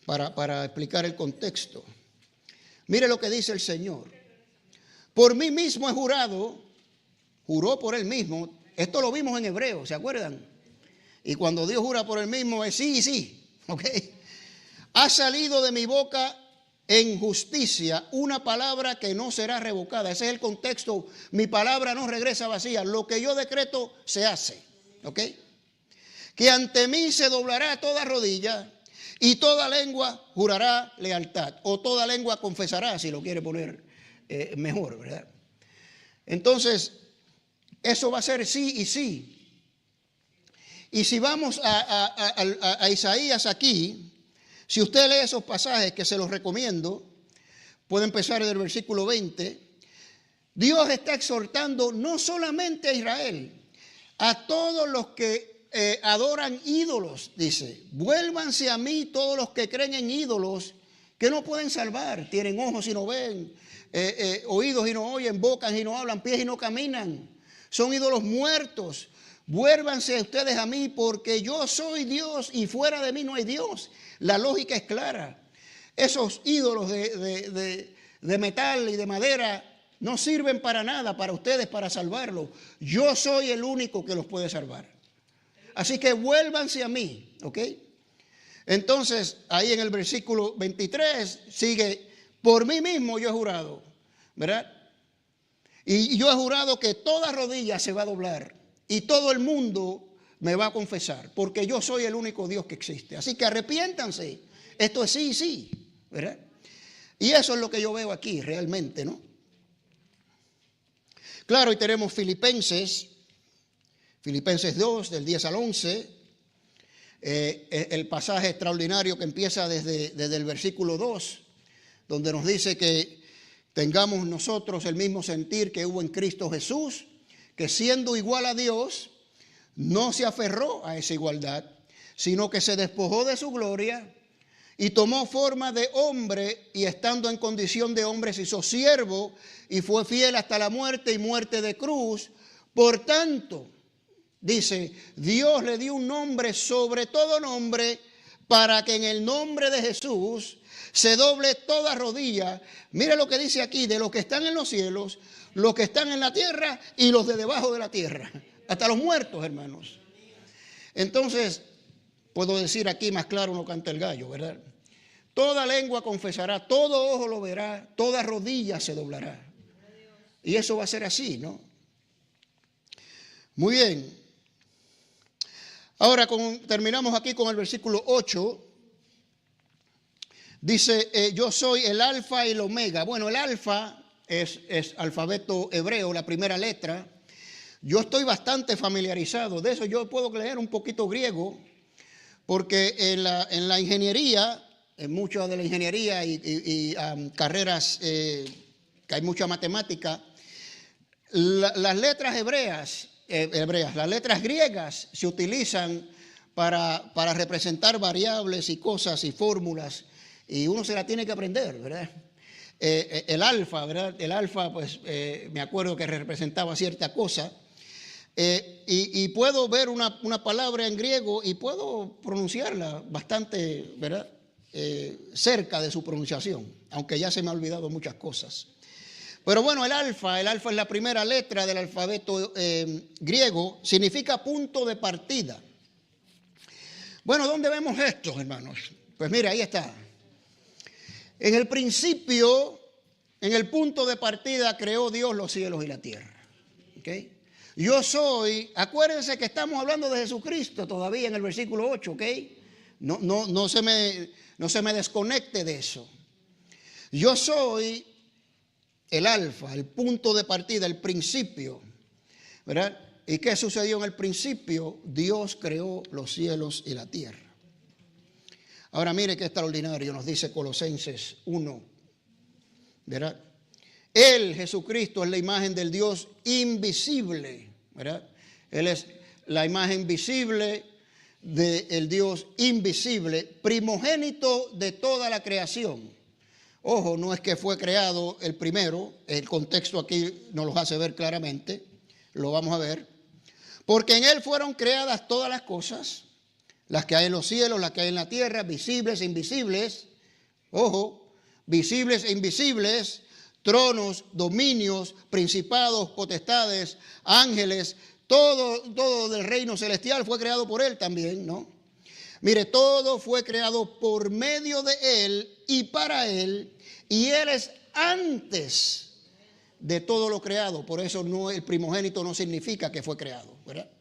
para explicar el contexto. Mire lo que dice el Señor. Por mí mismo he jurado, juró por él mismo. Esto lo vimos en Hebreo, ¿se acuerdan? Y cuando Dios jura por él mismo es sí y sí, ¿ok? Ha salido de mi boca en justicia una palabra que no será revocada. Ese es el contexto. Mi palabra no regresa vacía. Lo que yo decreto se hace, ¿ok? Que ante mí se doblará toda rodilla y toda lengua jurará lealtad. O toda lengua confesará, si lo quiere poner mejor, ¿verdad? Entonces, eso va a ser sí y sí. Y si vamos a Isaías aquí, si usted lee esos pasajes, que se los recomiendo, puede empezar del versículo 20. Dios está exhortando no solamente a Israel, a todos los que adoran ídolos, dice, vuélvanse a mí todos los que creen en ídolos que no pueden salvar, tienen ojos y no ven, oídos y no oyen, bocas y no hablan, pies y no caminan, son ídolos muertos. Vuélvanse ustedes a mí porque yo soy Dios y fuera de mí no hay Dios. La lógica es clara. Esos ídolos de metal y de madera no sirven para nada para ustedes, para salvarlos. Yo soy el único que los puede salvar. Así que vuélvanse a mí, ¿ok? Entonces, ahí en el versículo 23 sigue, por mí mismo yo he jurado, ¿verdad? Y yo he jurado que toda rodilla se va a doblar. Y todo el mundo me va a confesar, porque yo soy el único Dios que existe. Así que arrepiéntanse. Esto es sí y sí, ¿verdad? Y eso es lo que yo veo aquí realmente, ¿no? Claro, y tenemos Filipenses 2, del 10 al 11. El pasaje extraordinario que empieza desde el versículo 2, donde nos dice que tengamos nosotros el mismo sentir que hubo en Cristo Jesús, que siendo igual a Dios, no se aferró a esa igualdad, sino que se despojó de su gloria y tomó forma de hombre y estando en condición de hombre se hizo siervo y fue fiel hasta la muerte y muerte de cruz. Por tanto, dice, Dios le dio un nombre sobre todo nombre para que en el nombre de Jesús se doble toda rodilla. Mire lo que dice aquí, de los que están en los cielos, los que están en la tierra y los de debajo de la tierra. Hasta los muertos, hermanos. Entonces, puedo decir aquí más claro, no canta el gallo, ¿verdad? Toda lengua confesará, todo ojo lo verá, toda rodilla se doblará. Y eso va a ser así, ¿no? Muy bien. Ahora terminamos aquí con el versículo 8. Dice, yo soy el alfa y el omega. Bueno, el alfa es alfabeto hebreo, la primera letra. Yo estoy bastante familiarizado de eso. Yo puedo leer un poquito griego, porque en la ingeniería, en mucha de la ingeniería y carreras que hay mucha matemática, las letras hebreas, las letras griegas se utilizan para representar variables y cosas y fórmulas, y uno se la tiene que aprender, ¿verdad? El alfa, ¿verdad? El alfa, pues me acuerdo que representaba cierta cosa. Y puedo ver una palabra en griego y puedo pronunciarla bastante, ¿verdad? Cerca de su pronunciación, aunque ya se me ha olvidado muchas cosas. Pero bueno, el alfa es la primera letra del alfabeto griego, significa punto de partida. Bueno, ¿dónde vemos esto, hermanos? Pues mira, ahí está. En el principio, en el punto de partida, creó Dios los cielos y la tierra. ¿Okay? Yo soy, acuérdense que estamos hablando de Jesucristo todavía en el versículo 8, ¿ok? No se me desconecte de eso. Yo soy el alfa, el punto de partida, el principio, ¿verdad? ¿Y qué sucedió en el principio? Dios creó los cielos y la tierra. Ahora mire qué extraordinario nos dice Colosenses 1, ¿verdad? Él, Jesucristo, es la imagen del Dios invisible, ¿verdad? Él es la imagen visible del Dios invisible, primogénito de toda la creación. Ojo, no es que fue creado el primero, el contexto aquí nos lo hace ver claramente, lo vamos a ver. Porque en Él fueron creadas todas las cosas, las que hay en los cielos, las que hay en la tierra, visibles e invisibles. Ojo, visibles e invisibles, tronos, dominios, principados, potestades, ángeles, todo del reino celestial fue creado por Él también, ¿no? Mire, todo fue creado por medio de Él y para Él, y Él es antes de todo lo creado. Por eso el primogénito no significa que fue creado, ¿verdad?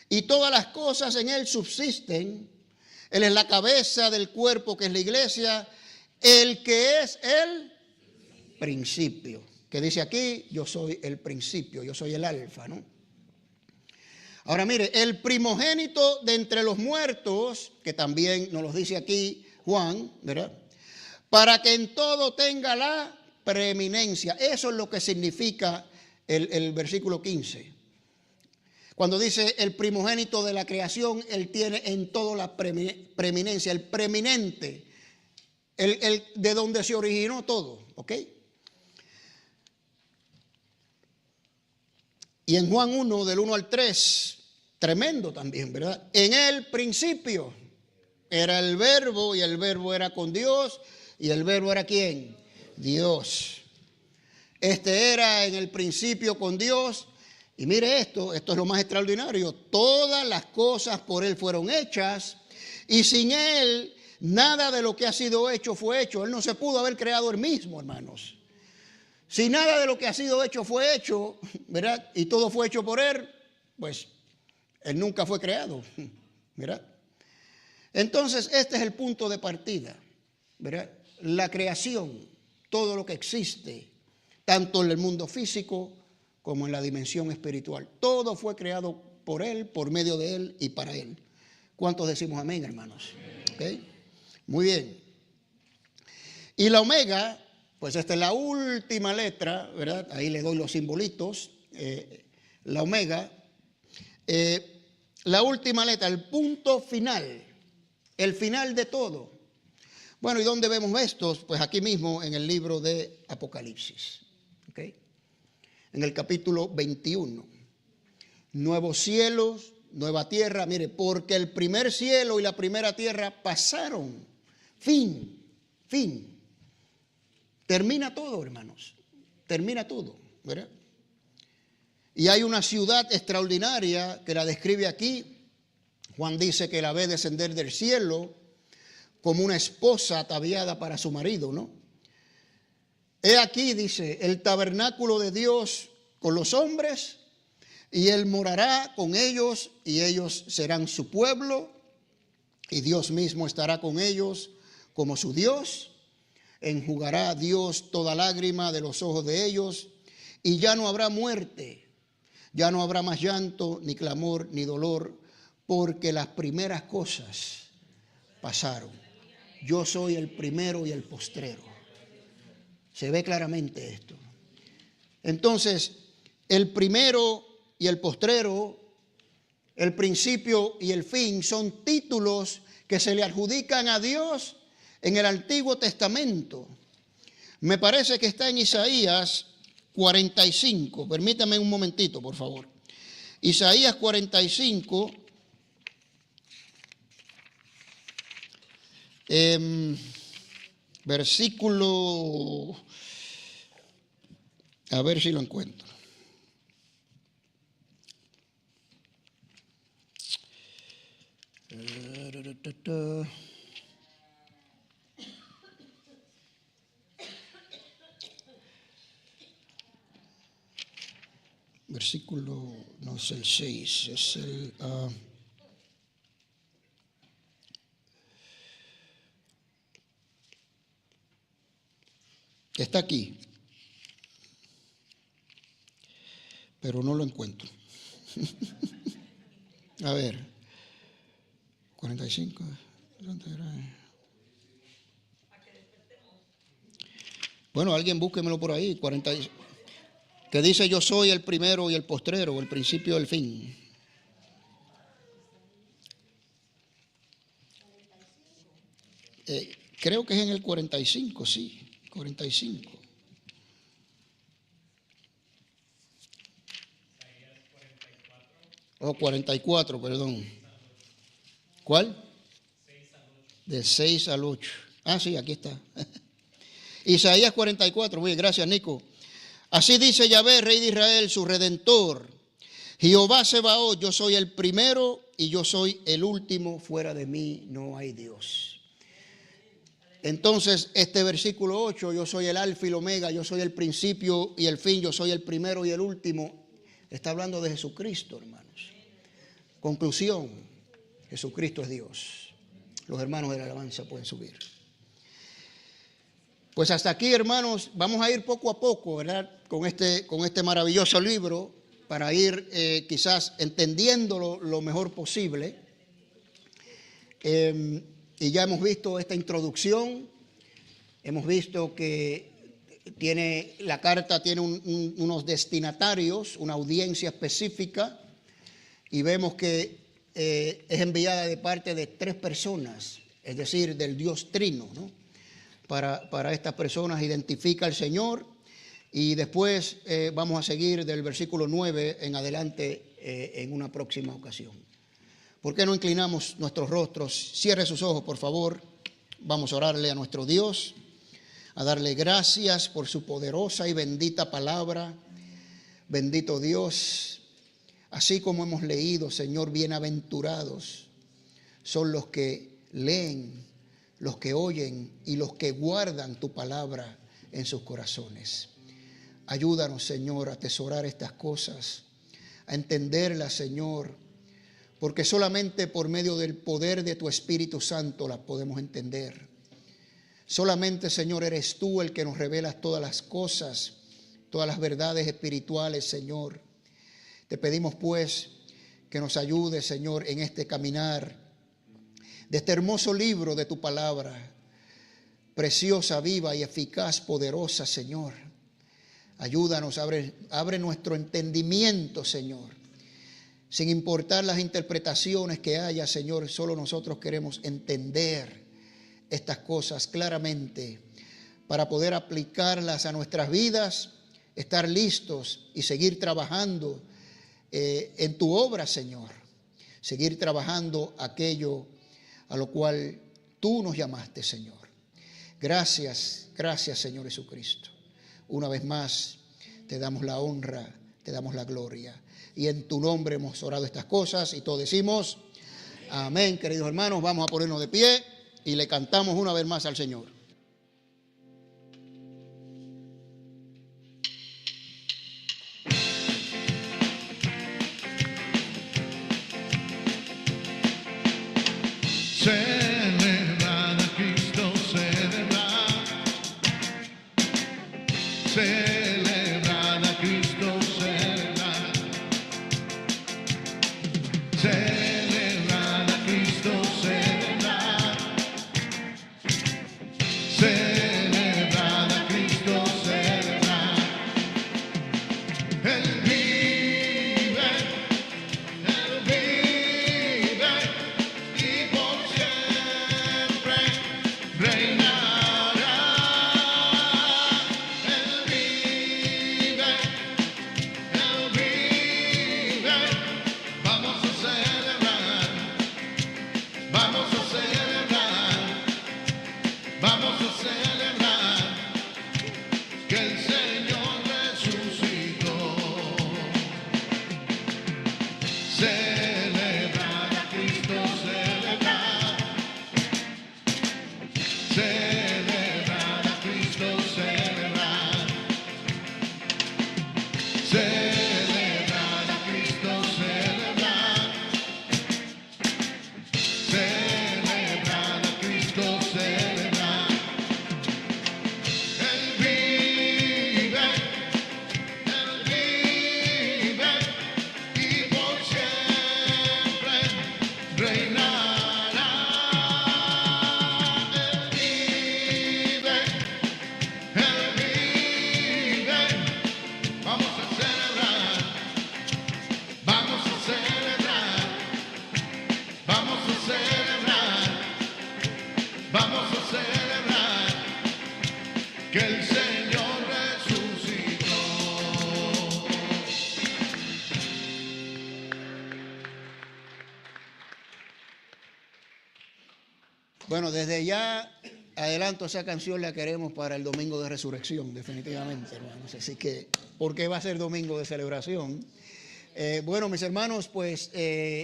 Y todas las cosas en Él subsisten. Él es la cabeza del cuerpo que es la iglesia, el que es el principio. Que dice aquí, yo soy el principio, yo soy el alfa, ¿no? Ahora mire, el primogénito de entre los muertos, que también nos lo dice aquí Juan, ¿verdad? Para que en todo tenga la preeminencia. Eso es lo que significa el versículo 15. Cuando dice el primogénito de la creación, Él tiene en todo la preeminencia, el preeminente, el de donde se originó todo, ¿ok? Y en Juan 1, del 1 al 3, tremendo también, ¿verdad? En el principio era el verbo y el verbo era con Dios y el verbo era ¿quién? Dios. Este era en el principio con Dios. Y mire esto es lo más extraordinario. Todas las cosas por Él fueron hechas y sin Él nada de lo que ha sido hecho fue hecho. Él no se pudo haber creado Él mismo, hermanos. Si nada de lo que ha sido hecho fue hecho, ¿verdad? Y todo fue hecho por Él, pues Él nunca fue creado, ¿verdad? Entonces este es el punto de partida, ¿verdad? La creación, todo lo que existe, tanto en el mundo físico como en la dimensión espiritual. Todo fue creado por Él, por medio de Él y para Él. ¿Cuántos decimos amén, hermanos? ¿Okay? Muy bien. Y la omega, pues esta es la última letra, ¿verdad? Ahí le doy los simbolitos. La omega, la última letra, el punto final, el final de todo. Bueno, ¿y dónde vemos estos? Pues aquí mismo en el libro de Apocalipsis. ¿Okay? En el capítulo 21. Nuevos cielos, nueva tierra. Mire, porque el primer cielo y la primera tierra pasaron. Fin. Termina todo, hermanos. Termina todo, ¿verdad? Y hay una ciudad extraordinaria que la describe aquí. Juan dice que la ve descender del cielo como una esposa ataviada para su marido, ¿no? He aquí, dice, el tabernáculo de Dios con los hombres, y Él morará con ellos, y ellos serán su pueblo, y Dios mismo estará con ellos como su Dios. Enjugará Dios toda lágrima de los ojos de ellos, y ya no habrá muerte, ya no habrá más llanto, ni clamor, ni dolor, porque las primeras cosas pasaron. Yo soy el primero y el postrero. Se ve claramente esto. Entonces, el primero y el postrero, el principio y el fin, son títulos que se le adjudican a Dios en el Antiguo Testamento. Me parece que está en Isaías 45. Permítame un momentito, por favor. Isaías 45. Versículo, a ver si lo encuentro. Versículo, no es el 6, es el... está aquí, pero no lo encuentro. A ver, 45. Bueno, alguien búsquemelo por ahí. 40, que dice: yo soy el primero y el postrero, el principio y el fin. Creo que es en el 45, sí. 45. Oh, 44, perdón. ¿Cuál? De 6 al 8. Ah, sí, aquí está. Isaías 44, muy bien, gracias Nico. Así dice Yahvé, Rey de Israel, su Redentor. Jehová Sebaot, yo soy el primero y yo soy el último, fuera de mí no hay Dios. Entonces, este versículo 8, yo soy el alfa y el omega, yo soy el principio y el fin, yo soy el primero y el último, está hablando de Jesucristo, hermanos. Conclusión, Jesucristo es Dios. Los hermanos de la alabanza pueden subir. Pues hasta aquí, hermanos, vamos a ir poco a poco, ¿verdad? Con este maravilloso libro, para ir quizás entendiéndolo lo mejor posible. Y ya hemos visto esta introducción, hemos visto que la carta tiene unos destinatarios, una audiencia específica, y vemos que es enviada de parte de 3 personas, es decir, del Dios Trino, ¿no? Para estas personas identifica al Señor, y después vamos a seguir del versículo 9 en adelante en una próxima ocasión. ¿Por qué no inclinamos nuestros rostros? Cierre sus ojos, por favor. Vamos a orarle a nuestro Dios, a darle gracias por su poderosa y bendita palabra. Bendito Dios, así como hemos leído, Señor, bienaventurados son los que leen, los que oyen y los que guardan tu palabra en sus corazones. Ayúdanos, Señor, a atesorar estas cosas, a entenderlas, Señor, porque solamente por medio del poder de tu Espíritu Santo las podemos entender. Solamente, Señor, eres tú el que nos revelas todas las cosas, todas las verdades espirituales, Señor. Te pedimos, pues, que nos ayudes, Señor, en este caminar de este hermoso libro de tu palabra, preciosa, viva y eficaz, poderosa, Señor. Ayúdanos, abre nuestro entendimiento, Señor. Sin importar las interpretaciones que haya, Señor, solo nosotros queremos entender estas cosas claramente para poder aplicarlas a nuestras vidas, estar listos y seguir trabajando en tu obra, Señor. Seguir trabajando aquello a lo cual tú nos llamaste, Señor. Gracias, gracias, Señor Jesucristo. Una vez más, te damos la honra, te damos la gloria. Y en tu nombre hemos orado estas cosas y todos decimos amén. Queridos hermanos, vamos a ponernos de pie y le cantamos una vez más al Señor. Celebrar a Cristo, celebrar. Celebrar a Cristo, celebrar. Celebrar a Cristo, celebrar. Celebrar a Cristo, celebrar. Él vive, Él vive y por siempre reinará. Él vive, Él vive. Vamos a celebrar, vamos a celebrar, vamos a celebrar que el Señor resucitó. Celebrar a Cristo, celebrar. Celebrar a Cristo, celebrar. Celebrar a Cristo, celebrar. Celebrar a Cristo, celebrar. Él vive, Él vive y por siempre Bueno, desde ya adelanto, esa canción la queremos para el domingo de resurrección, definitivamente, hermanos. Así que, porque va a ser domingo de celebración. Bueno, mis hermanos, pues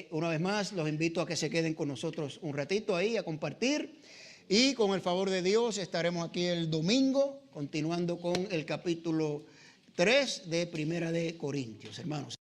una vez más los invito a que se queden con nosotros un ratito ahí a compartir. Y con el favor de Dios estaremos aquí el domingo continuando con el capítulo 3 de Primera de Corintios, hermanos.